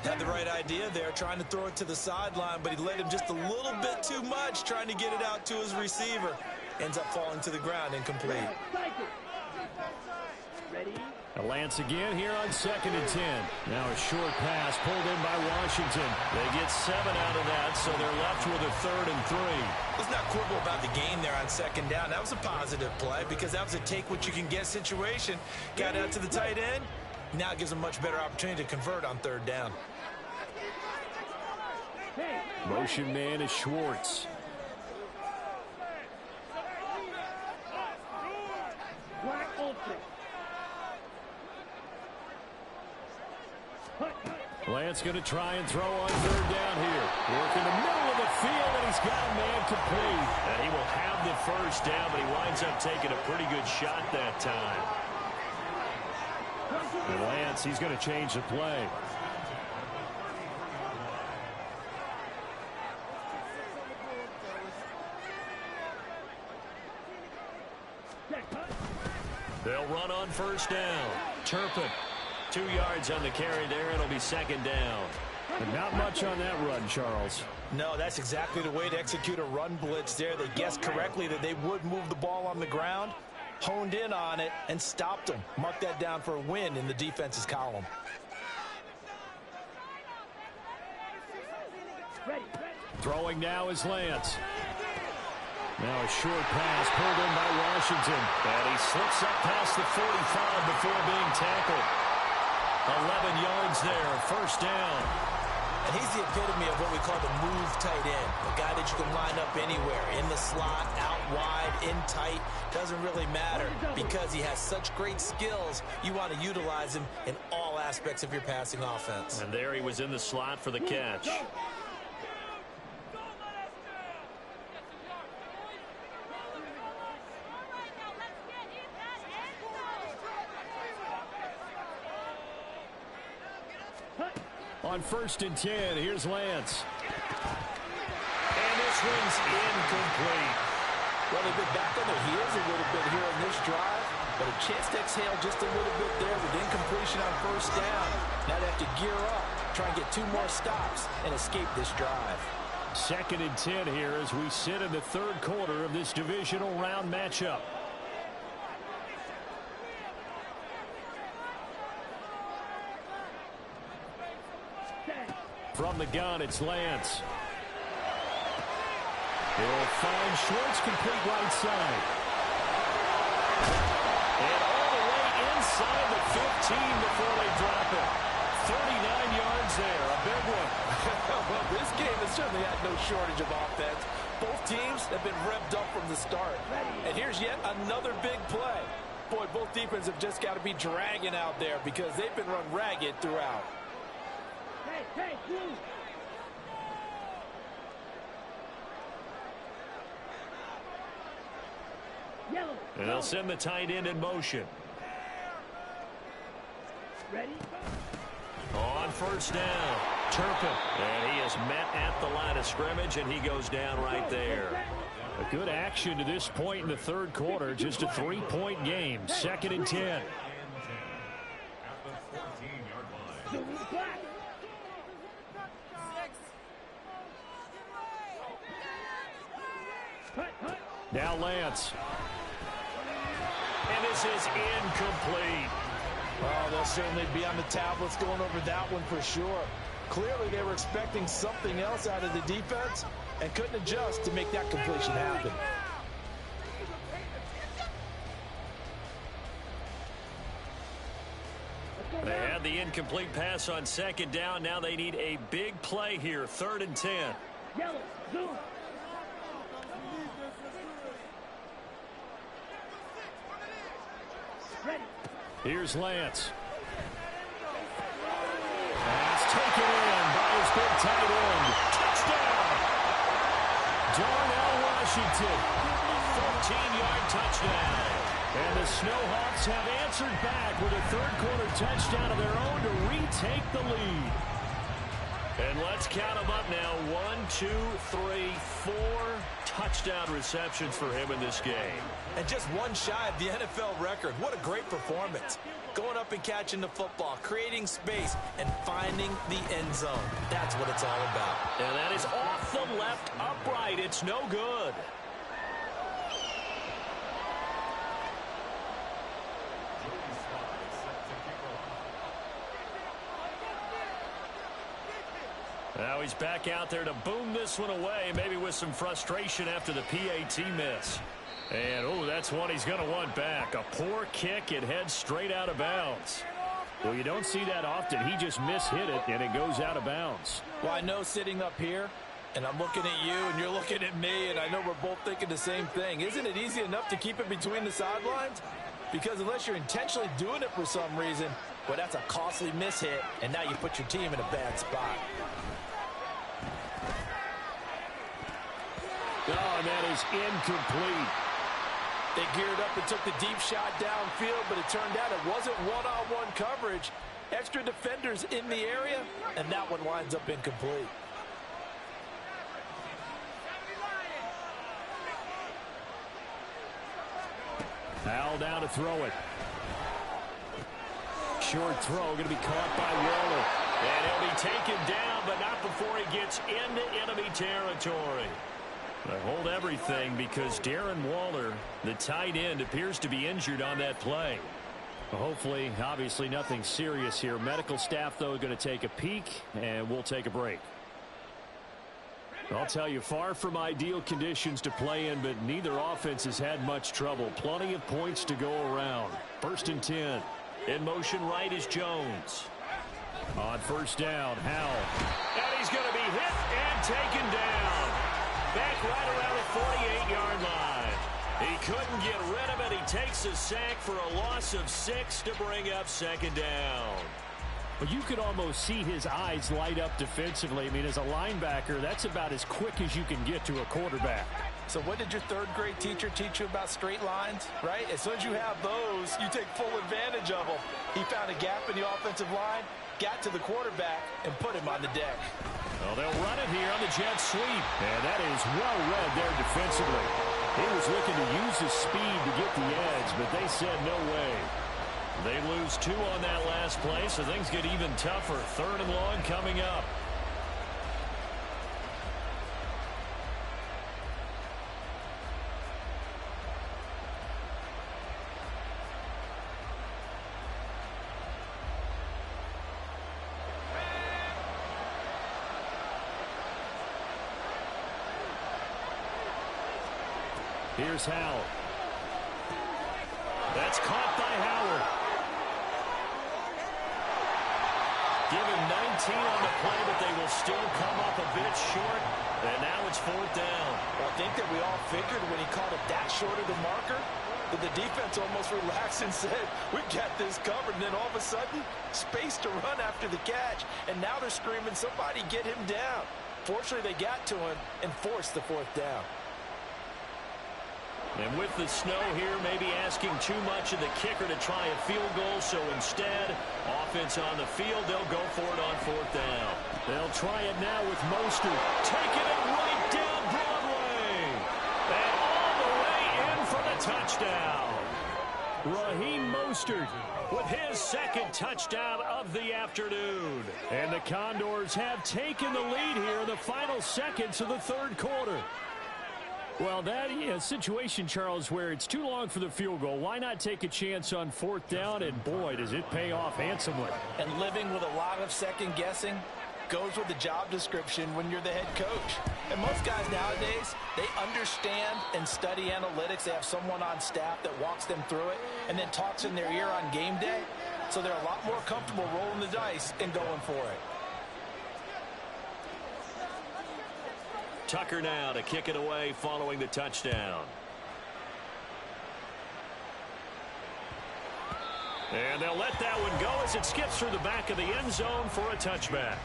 Had the right idea there, trying to throw it to the sideline, but he led him just a little bit too much, trying to get it out to his receiver. Ends up falling to the ground, incomplete. Lance again here on 2nd and 10. Now a short pass pulled in by Washington. They get 7 out of that, so they're left with a 3rd and 3. Let's not quibble about the game there on 2nd down. That was a positive play because that was a take-what-you-can-get situation. Got out to the tight end. Now it gives them a much better opportunity to convert on 3rd down. Motion man is Schwartz. Lance going to try and throw on 3rd down here. Work in the middle of the field, and he's got a man complete. And he will have the 1st down, but he winds up taking a pretty good shot that time. And Lance, he's going to change the play. They'll run on 1st down. Turpin. 2 yards on the carry there. It'll be 2nd down. But not much on that run, Charles. No, that's exactly the way to execute a run blitz there. They guessed correctly that they would move the ball on the ground, honed in on it, and stopped them. Mark that down for a win in the defense's column. Throwing now is Lance. Now a short pass pulled in by Washington. And he slips up past the 45 before being tackled. 11 yards there, 1st down. And he's the epitome of what we call the move tight end. A guy that you can line up anywhere, in the slot, out wide, in tight. Doesn't really matter because he has such great skills. You want to utilize him in all aspects of your passing offense. And there he was in the slot for the catch. On 1st and 10, here's Lance. And this one's incomplete. Well, they've been back on their heels a little bit here on this drive, but a chance to exhale just a little bit there with incompletion on 1st down. Now they have to gear up, try and get 2 more stops, and escape this drive. 2nd and 10 here as we sit in the 3rd quarter of this divisional round matchup. From the gun, it's Lance. He'll find Schwartz, complete right side. And all the way inside the 15 before they drop it. 39 yards there, a big one. Well, this game has certainly had no shortage of offense. Both teams have been revved up from the start. And here's yet another big play. Boy, both defenses have just got to be dragging out there because they've been run ragged throughout. And they'll send the tight end in motion. Ready? On 1st down, Turpin. And he is met at the line of scrimmage, and he goes down right there. A good action to this point in the 3rd quarter. Just a 3-point game. 2nd and 10. Now Lance. And this is incomplete. Oh, they'll certainly be on the tablets going over that one for sure. Clearly they were expecting something else out of the defense and couldn't adjust to make that completion happen. They had the incomplete pass on 2nd down. Now they need a big play here. 3rd and 10. Yellow, zoom. Ready. Here's Lance. Pass taken in by his big tight end. Touchdown! Darnell Washington. 14-yard touchdown. And the Snowhawks have answered back with a third-quarter touchdown of their own to retake the lead. And let's count them up now. 1, 2, 3, 4 touchdown receptions for him in this game. And just one shy of the NFL record. What a great performance. Going up and catching the football, creating space, and finding the end zone. That's what it's all about. And that is off the left upright. It's no good. Now he's back out there to boom this one away, maybe with some frustration after the PAT miss. And, oh, that's one he's going to want back. A poor kick. It heads straight out of bounds. Well, you don't see that often. He just mishit it, and it goes out of bounds. Well, I know sitting up here, and I'm looking at you, and you're looking at me, and I know we're both thinking the same thing. Isn't it easy enough to keep it between the sidelines? Because unless you're intentionally doing it for some reason, well, that's a costly mishit, and now you put your team in a bad spot. Oh, and that is incomplete. They geared up and took the deep shot downfield, but it turned out it wasn't one-on-one coverage. Extra defenders in the area, and that one winds up incomplete. Al down to throw it. Short throw going to be caught by Waller. And he'll be taken down, but not before he gets into enemy territory. They hold everything because Darren Waller, the tight end, appears to be injured on that play. Hopefully, obviously nothing serious here. Medical staff, though, going to take a peek, and we'll take a break. I'll tell you, far from ideal conditions to play in, but neither offense has had much trouble. Plenty of points to go around. 1st and 10. In motion right is Jones. On first down, Howell. And he's going to be hit and taken down. Back right around the 48-yard line. He couldn't get rid of it. He takes a sack for a loss of 6 to bring up 2nd down. But you could almost see his eyes light up defensively. I mean, as a linebacker, that's about as quick as you can get to a quarterback. So what did your 3rd-grade teacher teach you about straight lines, right? As soon as you have those, you take full advantage of them. He found a gap in the offensive line, got to the quarterback, and put him on the deck. Well, they'll run it here on the jet sweep. And that is well read there defensively. He was looking to use his speed to get the edge, but they said no way. They lose 2 on that last play, so things get even tougher. 3rd and long coming up. Here's Howell. That's caught by Howard. Give him 19 on the play, but they will still come up a bit short. And now it's 4th down. Well, I think that we all figured when he caught it that short of the marker, that the defense almost relaxed and said, we got this covered. And then all of a sudden, space to run after the catch. And now they're screaming, somebody get him down. Fortunately, they got to him and forced the 4th down. And with the snow here, maybe asking too much of the kicker to try a field goal. So instead, offense on the field, they'll go for it on 4th down. They'll try it now with Mostert. Taking it right down Broadway. And all the way in for the touchdown. Raheem Mostert with his 2nd touchdown of the afternoon. And the Condors have taken the lead here in the final seconds of the 3rd quarter. Well, that is a situation, Charles, where it's too long for the field goal. Why not take a chance on 4th down? And, boy, does it pay off handsomely. And living with a lot of second-guessing goes with the job description when you're the head coach. And most guys nowadays, they understand and study analytics. They have someone on staff that walks them through it and then talks in their ear on game day. So they're a lot more comfortable rolling the dice and going for it. Tucker now to kick it away following the touchdown. And they'll let that one go as it skips through the back of the end zone for a touchback.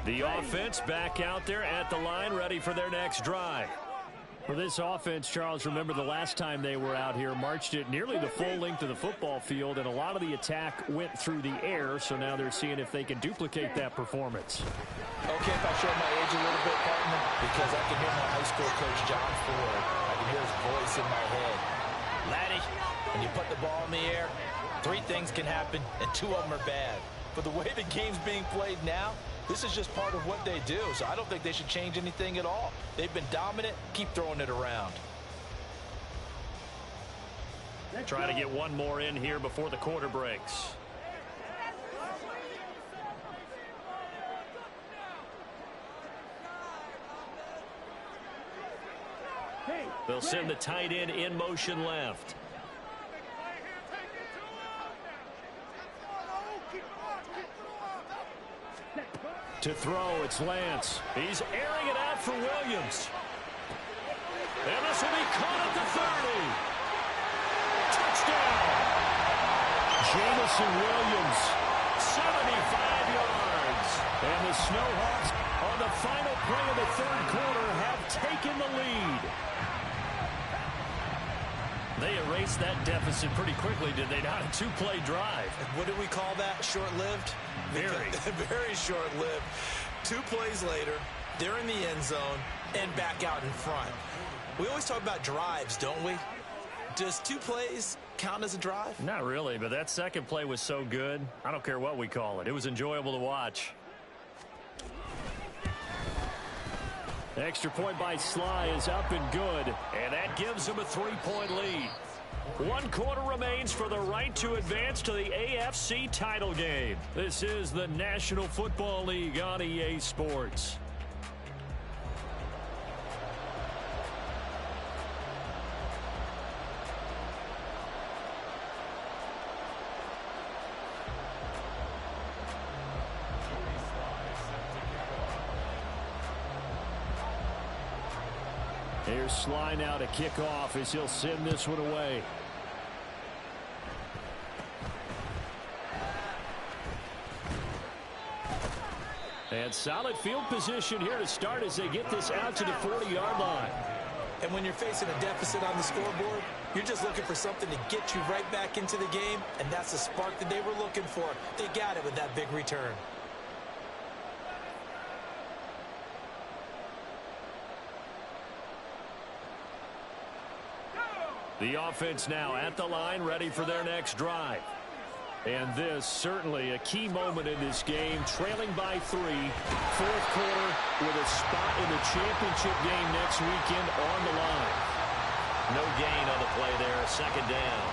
The offense back out there at the line, ready for their next drive. For this offense, Charles, remember the last time they were out here, marched it nearly the full length of the football field, and a lot of the attack went through the air, so now they're seeing if they can duplicate that performance. Okay, if I show my age a little bit, partner, because I can hear my high school coach, John Ford. I can hear his voice in my head. Laddie, when you put the ball in the air, 3 things can happen, and 2 of them are bad. But the way the game's being played now, this is just part of what they do, so I don't think they should change anything at all. They've been dominant. Keep throwing it around. Try to get one more in here before the quarter breaks. They'll send the tight end in motion left. To throw, it's Lance. He's airing it out for Williams. And this will be caught at the 30. Touchdown! Jamison Williams, 75 yards. And the Snowhawks, on the final play of the third quarter, have taken the lead. They erased that deficit pretty quickly, did they not? A 2-play drive. What do we call that? Short-lived? Very. Very short-lived. 2 plays later, they're in the end zone and back out in front. We always talk about drives, don't we? Does 2 plays count as a drive? Not really, but that second play was so good. I don't care what we call it. It was enjoyable to watch. The extra point by Sly is up and good, and that gives them a 3-point lead. 1 quarter remains for the right to advance to the AFC title game. This is the National Football League on EA Sports. Here's Sly now to kick off as he'll send this one away. And solid field position here to start as they get this out to the 40-yard line. And when you're facing a deficit on the scoreboard, you're just looking for something to get you right back into the game, and that's the spark that they were looking for. They got it with that big return. The offense now at the line, ready for their next drive. And this certainly a key moment in this game, trailing by 3, 4th quarter with a spot in the championship game next weekend on the line. No gain on the play there, 2nd down.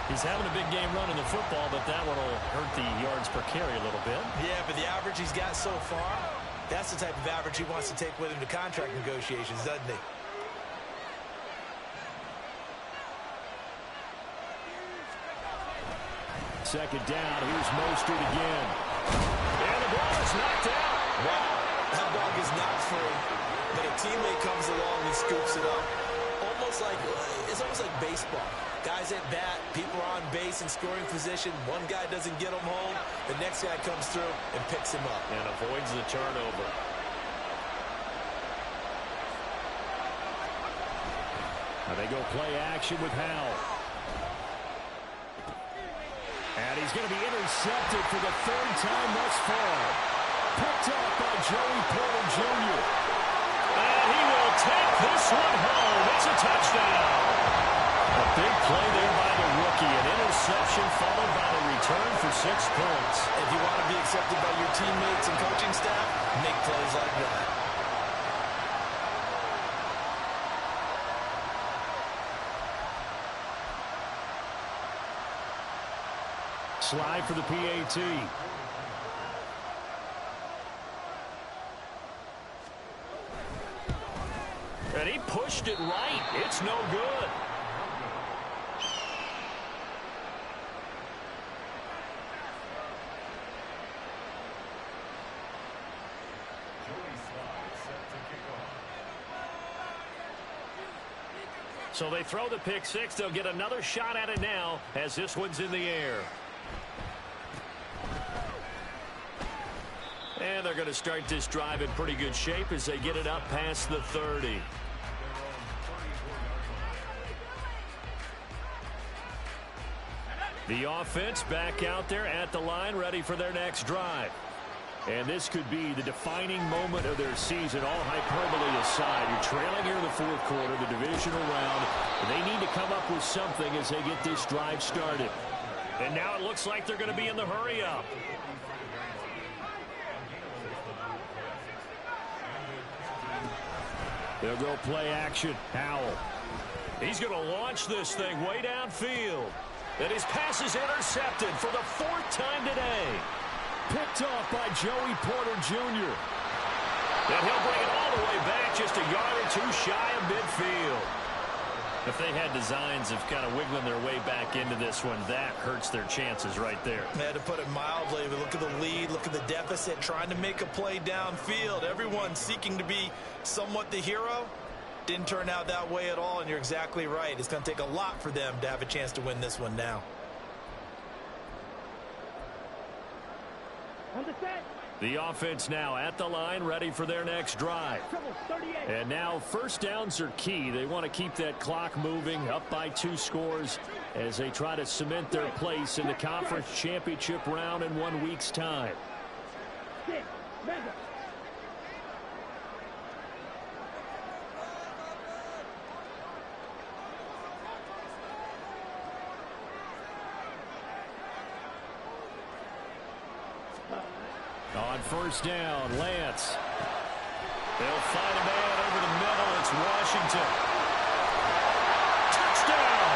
He's having a big game running the football, but that one will hurt the yards per carry a little bit. Yeah, but the average he's got so far, that's the type of average he wants to take with him to contract negotiations, doesn't he? Second down, here's Mostert again. And the ball is knocked out. Wow, that ball is knocked free, but a teammate comes along and scoops it up. It's almost like baseball. Guys at bat, people are on base in scoring position. One guy doesn't get him home. The next guy comes through and picks him up. And avoids the turnover. Now they go play action with Howell. And he's going to be intercepted for the 3rd time thus far. Picked up by Joey Porter Jr. And he will take this one home. It's a touchdown. A big play there by the rookie. An interception followed by the return for 6 points. If you want to be accepted by your teammates and coaching staff, make plays like that. Slide for the PAT. And he pushed it right. It's no good. So they throw the pick 6. They'll get another shot at it now as this one's in the air. And they're going to start this drive in pretty good shape as they get it up past the 30. The offense back out there at the line, ready for their next drive. And this could be the defining moment of their season, all hyperbole aside. You're trailing here in the fourth quarter, the divisional round. And they need to come up with something as they get this drive started. And now it looks like they're going to be in the hurry-up. They'll go play action. Howell. He's going to launch this thing way downfield. And his pass is intercepted for the fourth time today. Picked off by Joey Porter Jr. And he'll bring it all the way back, just a yard or two shy of midfield. If they had designs of kind of wiggling their way back into this one, that hurts their chances right there. They had to put it mildly, but look at the lead, look at the deficit, trying to make a play downfield. Everyone seeking to be somewhat the hero. Didn't turn out that way at all, and you're exactly right. It's going to take a lot for them to have a chance to win this one now. The offense now at the line, ready for their next drive. And now first downs are key. They want to keep that clock moving, up by 2 scores as they try to cement their place in the conference championship round in 1 week's time. On first down, Lance. They'll find a man over the middle. It's Washington. Touchdown!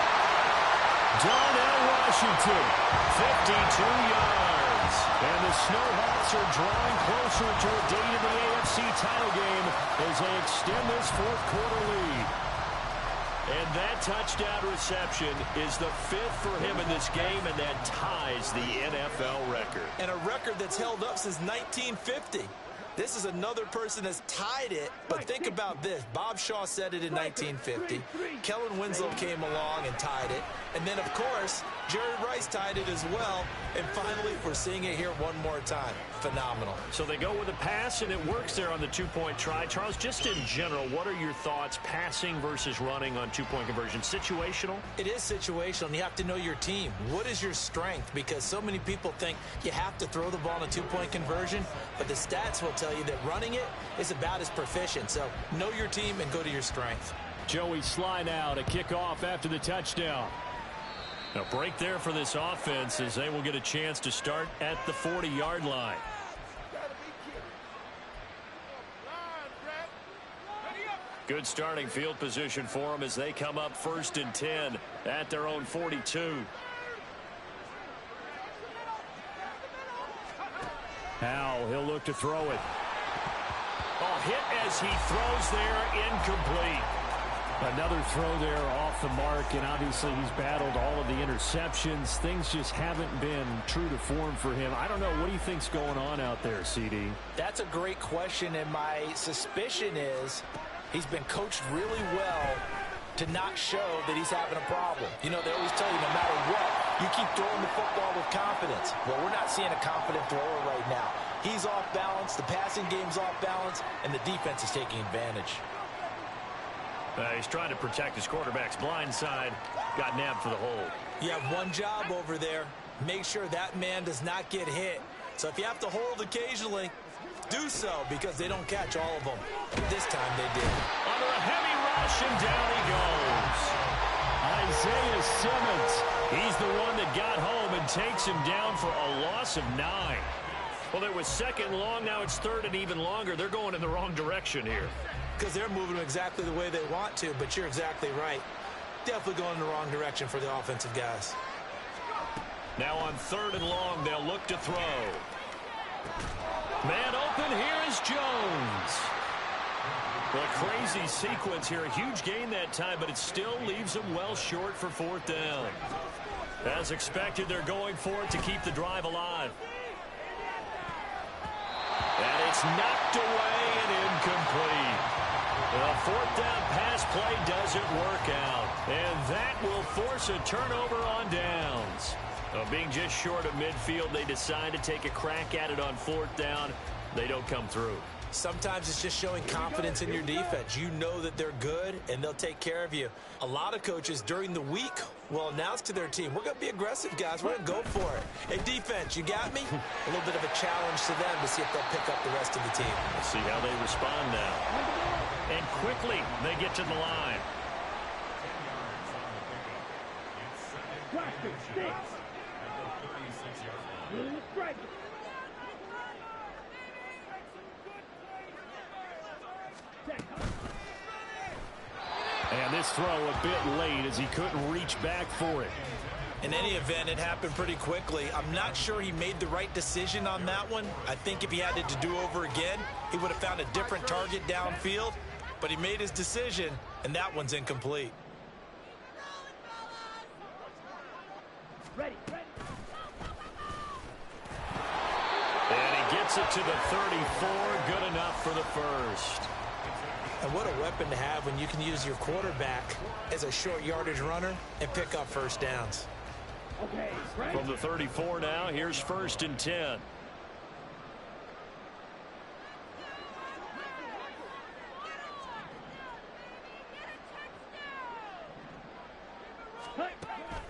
Darnell Washington, 52 yards. And the Snowhawks are drawing closer to a date in the AFC title game as they extend this fourth quarter lead. And that touchdown reception is the 5th for him in this game, and that ties the NFL record. And a record that's held up since 1950. This is another person that's tied it, but think about this. Bob Shaw said it in 1950. Kellen Winslow came along and tied it. And then, of course, Jerry Rice tied it as well. And finally, we're seeing it here one more time. Phenomenal. So they go with a pass, and it works there on the two-point try. Charles, just in general, what are your thoughts passing versus running on two-point conversion? Situational? It is situational, and you have to know your team. What is your strength? Because so many people think you have to throw the ball in a two-point conversion, but the stats will tell you that running it is about as proficient. So know your team and go to your strength. Joey Sly now to kick off after the touchdown. A break there for this offense as they will get a chance to start at the 40-yard line. Good starting field position for them as they come up 1st and 10 at their own 42. Now he'll look to throw it. Oh, hit as he throws there, incomplete. Another throw there off the mark, and obviously he's battled all of the interceptions. Things just haven't been true to form for him. I don't know. What do you think's going on out there, CD? That's a great question, and my suspicion is he's been coached really well to not show that he's having a problem. You know, they always tell you no matter what, you keep throwing the football with confidence. Well, we're not seeing a confident thrower right now. He's off balance, the passing game's off balance, and the defense is taking advantage. He's trying to protect his quarterback's blind side. Got nabbed for the hold. You have one job over there. Make sure that man does not get hit. So if you have to hold occasionally, do so, because they don't catch all of them. This time they did. Under a heavy rush, and down he goes. Isaiah Simmons. He's the one that got home and takes him down for a loss of 9. Well, it was 2nd long. Now it's 3rd and even longer. They're going in the wrong direction here. Because they're moving exactly the way they want to, but you're exactly right. Definitely going in the wrong direction for the offensive guys. Now on 3rd and long, they'll look to throw. Man open, here is Jones. Well, a crazy sequence here. A huge gain that time, but it still leaves them well short for 4th down. As expected, they're going for it to keep the drive alive. And it's knocked away and incomplete. The 4th down pass play doesn't work out. And that will force a turnover on downs. Being just short of midfield, they decide to take a crack at it on 4th down. They don't come through. Sometimes it's just showing confidence in your defense. You know that they're good, and they'll take care of you. A lot of coaches during the week will announce to their team, we're going to be aggressive, guys. We're going to go for it. Hey, defense, you got me? A little bit of a challenge to them to see if they'll pick up the rest of the team. Let's see how they respond now. And quickly, they get to the line. And this throw a bit late as he couldn't reach back for it. In any event, it happened pretty quickly. I'm not sure he made the right decision on that one. I think if he had it to do over again, he would have found a different target downfield. But he made his decision, and that one's incomplete. Ready. And he gets it to the 34. Good enough for the first. And what a weapon to have when you can use your quarterback as a short yardage runner and pick up first downs. Okay, right. From the 34 now, here's 1st and 10.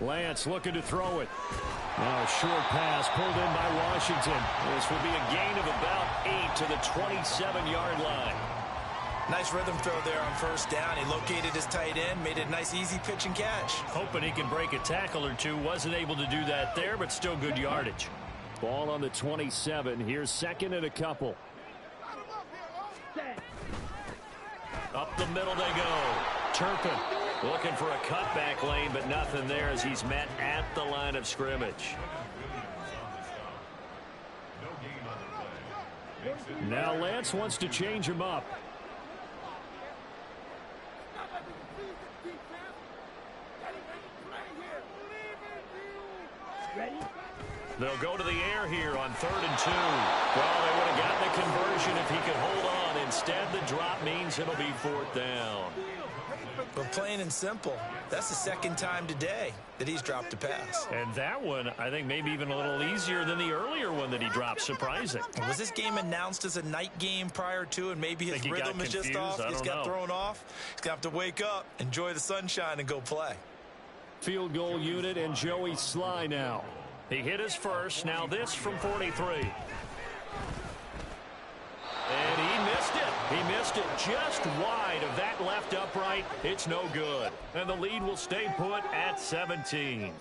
Lance looking to throw it. Now a short pass pulled in by Washington. This will be a gain of about 8 to the 27-yard line. Nice rhythm throw there on 1st down. He located his tight end, made it a nice easy pitch and catch. Hoping he can break a tackle or two. Wasn't able to do that there, but still good yardage. Ball on the 27. Here's 2nd and a couple. Up the middle they go. Turpin looking for a cutback lane, but nothing there as he's met at the line of scrimmage. Now Lance wants to change him up. They'll go to the air here on 3rd and 2. Well, they would have gotten the conversion if he could hold on. Instead, the drop means it'll be 4th down. But plain and simple, that's the 2nd time today that he's dropped a pass. And that one, I think, maybe even a little easier than the earlier one that he dropped. Surprising. Was this game announced as a night game prior to, and maybe his rhythm is just off? He's got thrown off. He's going to have to wake up, enjoy the sunshine, and go play. Field goal unit and Joey Sly now. He hit his first. Now this from 43. And he missed it. He missed it just wide of that left upright. It's no good. And the lead will stay put at 17.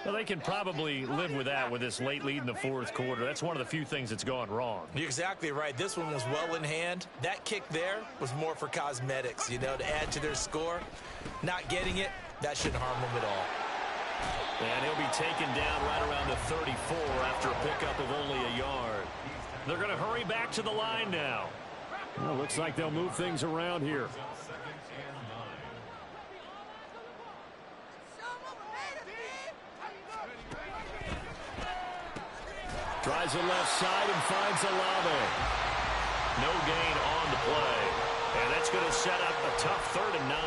Well, they can probably live with that with this late lead in the 4th quarter. That's one of the few things that's gone wrong. You're exactly right. This one was well in hand. That kick there was more for cosmetics, you know, to add to their score. Not getting it, that shouldn't harm them at all. And he'll be taken down right around the 34 after a pickup of only a yard. They're going to hurry back to the line now. Well, looks like they'll move things around here. Tries the left side and finds Olave. No gain on the play. And that's going to set up a tough 3rd and 9.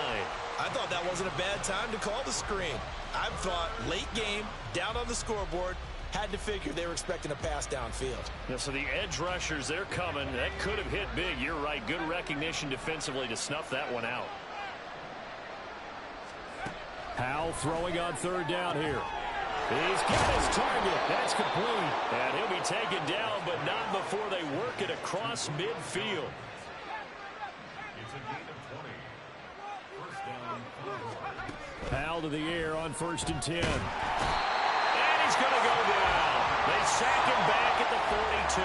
I thought that wasn't a bad time to call the screen. I thought late game, down on the scoreboard, had to figure they were expecting a pass downfield. Yeah, so the edge rushers, they're coming. That could have hit big. You're right. Good recognition defensively to snuff that one out. Howell throwing on 3rd down here. He's got his target. That's complete. And he'll be taken down, but not before they work it across midfield. Howell to the air on 1st and 10. And he's going to go down. They sack him back at the 42.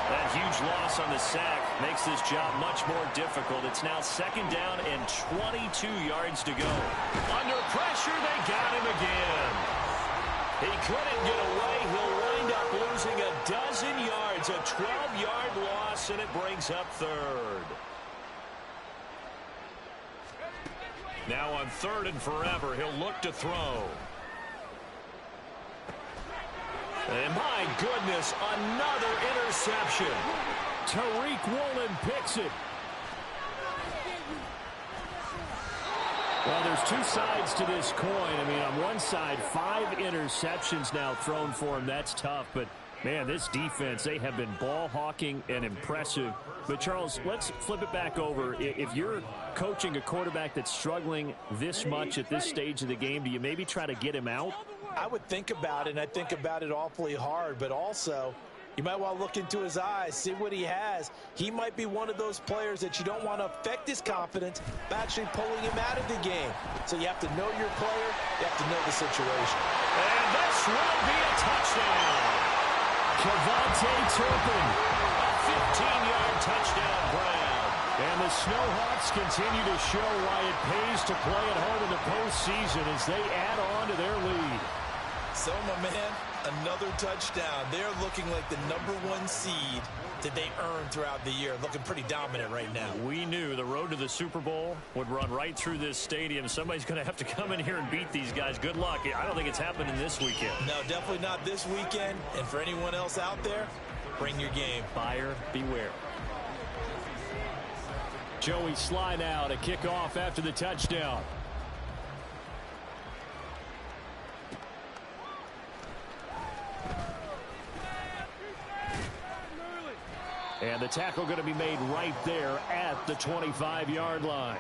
That huge loss on the sack makes this job much more difficult. It's now 2nd down and 22 yards to go. Under pressure, they got him again. He couldn't get away. He'll wind up losing a dozen yards, a 12-yard loss, and it brings up 3rd. Now on 3rd and forever, he'll look to throw. And my goodness, another interception. Tariq Woolen picks it. Well, there's two sides to this coin. I mean, on one side, 5 interceptions now thrown for him. That's tough. But, man, this defense, they have been ball hawking and impressive. But, Charles, let's flip it back over. If you're coaching a quarterback that's struggling this much at this stage of the game, do you maybe try to get him out? I would think about it, and I think about it awfully hard. But also, you might want to look into his eyes, see what he has. He might be one of those players that you don't want to affect his confidence by actually pulling him out of the game. So you have to know your player. You have to know the situation. And this will be a touchdown. Cavante Turpin. A 15-yard touchdown Brown. And the Snowhawks continue to show why it pays to play at home in the postseason as they add on to their lead. So, my man, another touchdown. They're looking like the #1 seed that they earned throughout the year. Looking pretty dominant right now. We knew the road to the Super Bowl would run right through this stadium. Somebody's going to have to come in here and beat these guys. Good luck. I don't think it's happening this weekend. No, definitely not this weekend. And for anyone else out there, bring your game. Buyer beware. Joey Sly now to kick off after the touchdown. And the tackle going to be made right there at the 25-yard line.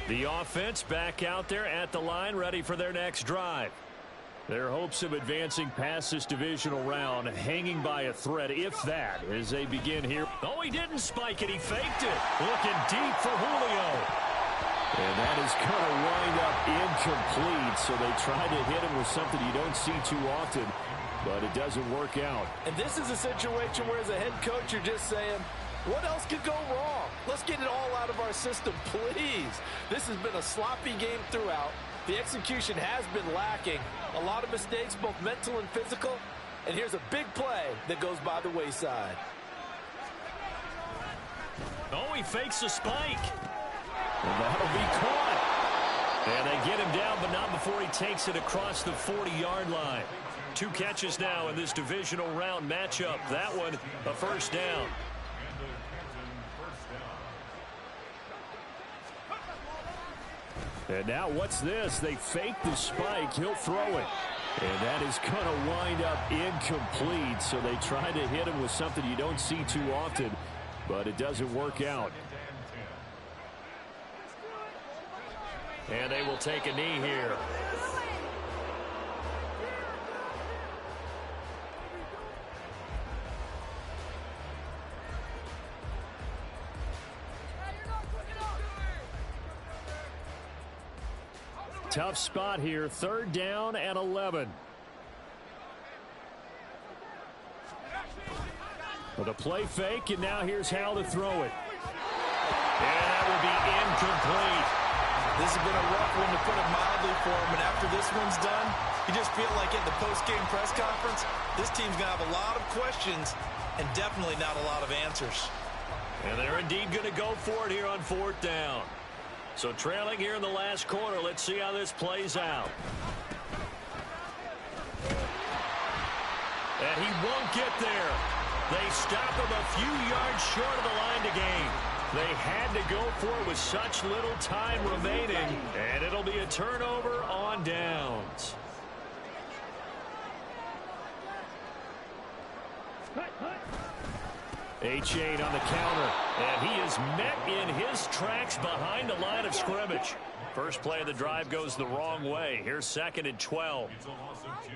The offense back out there at the line, ready for their next drive. Their hopes of advancing past this divisional round hanging by a thread, if that, as they begin here. Oh, he didn't spike it. He faked it. Looking deep for Julio. And that is going to wind up incomplete. So they tried to hit him with something you don't see too often, but it doesn't work out. And this is a situation where, as a head coach, you're just saying, what else could go wrong? Let's get it all out of our system, please. This has been a sloppy game throughout. The execution has been lacking. A lot of mistakes, both mental and physical. And here's a big play that goes by the wayside. Oh, he fakes a spike. And that'll be caught. And they get him down, but not before he takes it across the 40-yard line. 2 catches now in this divisional round matchup. That one, a first down. And now what's this? They fake the spike. He'll throw it. And that is going to wind up incomplete. So they try to hit him with something you don't see too often, but it doesn't work out. And they will take a knee here. Tough spot here. 3rd down and 11. With a play fake, and now here's how to throw it. And that will be incomplete. This has been a rough one, to put it mildly, for him. And after this one's done, you just feel like in the post-game press conference, this team's going to have a lot of questions and definitely not a lot of answers. And they're indeed going to go for it here on 4th down. So trailing here in the last quarter, let's see how this plays out. And he won't get there. They stop him a few yards short of the line to gain. They had to go for it with such little time remaining, and it'll be a turnover on downs. H8 on the counter, and he is met in his tracks behind the line of scrimmage. First play of the drive goes the wrong way. Here's 2nd and 12. It's a loss of 2.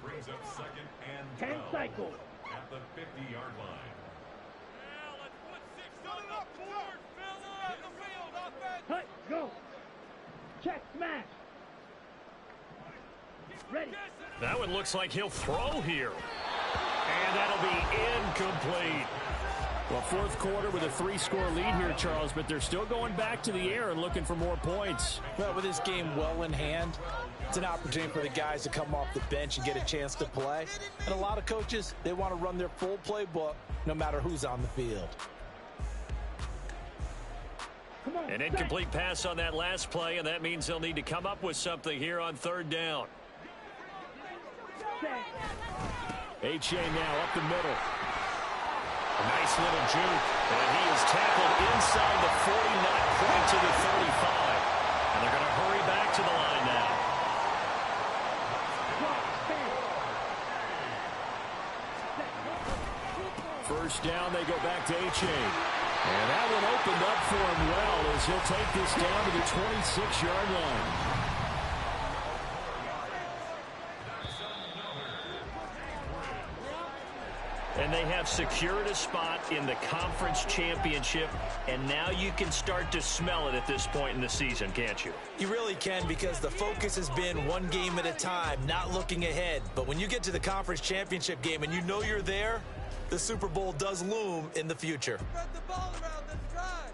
Brings up 2nd and 10 12 cycles. at the 50-yard line. Hut, go. Check, smash. Ready. That one looks like he'll throw here. And that'll be incomplete. Well, 4th quarter with a 3-score lead here, Charles, but they're still going back to the air and looking for more points. Well, with this game well in hand, it's an opportunity for the guys to come off the bench and get a chance to play. And a lot of coaches, they want to run their full playbook no matter who's on the field. An incomplete pass on that last play, and that means they'll need to come up with something here on third down. H.A. now up the middle. A nice little juke, and he is tackled inside the 40, not quite to the 35. And they're going to hurry back to the line now. First down, they go back to H.A. And that one opened up for him well as he'll take this down to the 26-yard line. And they have secured a spot in the conference championship, and now you can start to smell it at this point in the season, can't you? You really can, because the focus has been one game at a time, not looking ahead. But when you get to the conference championship game and you know you're there, the Super Bowl does loom in the future. Spread the ball around, let's drive.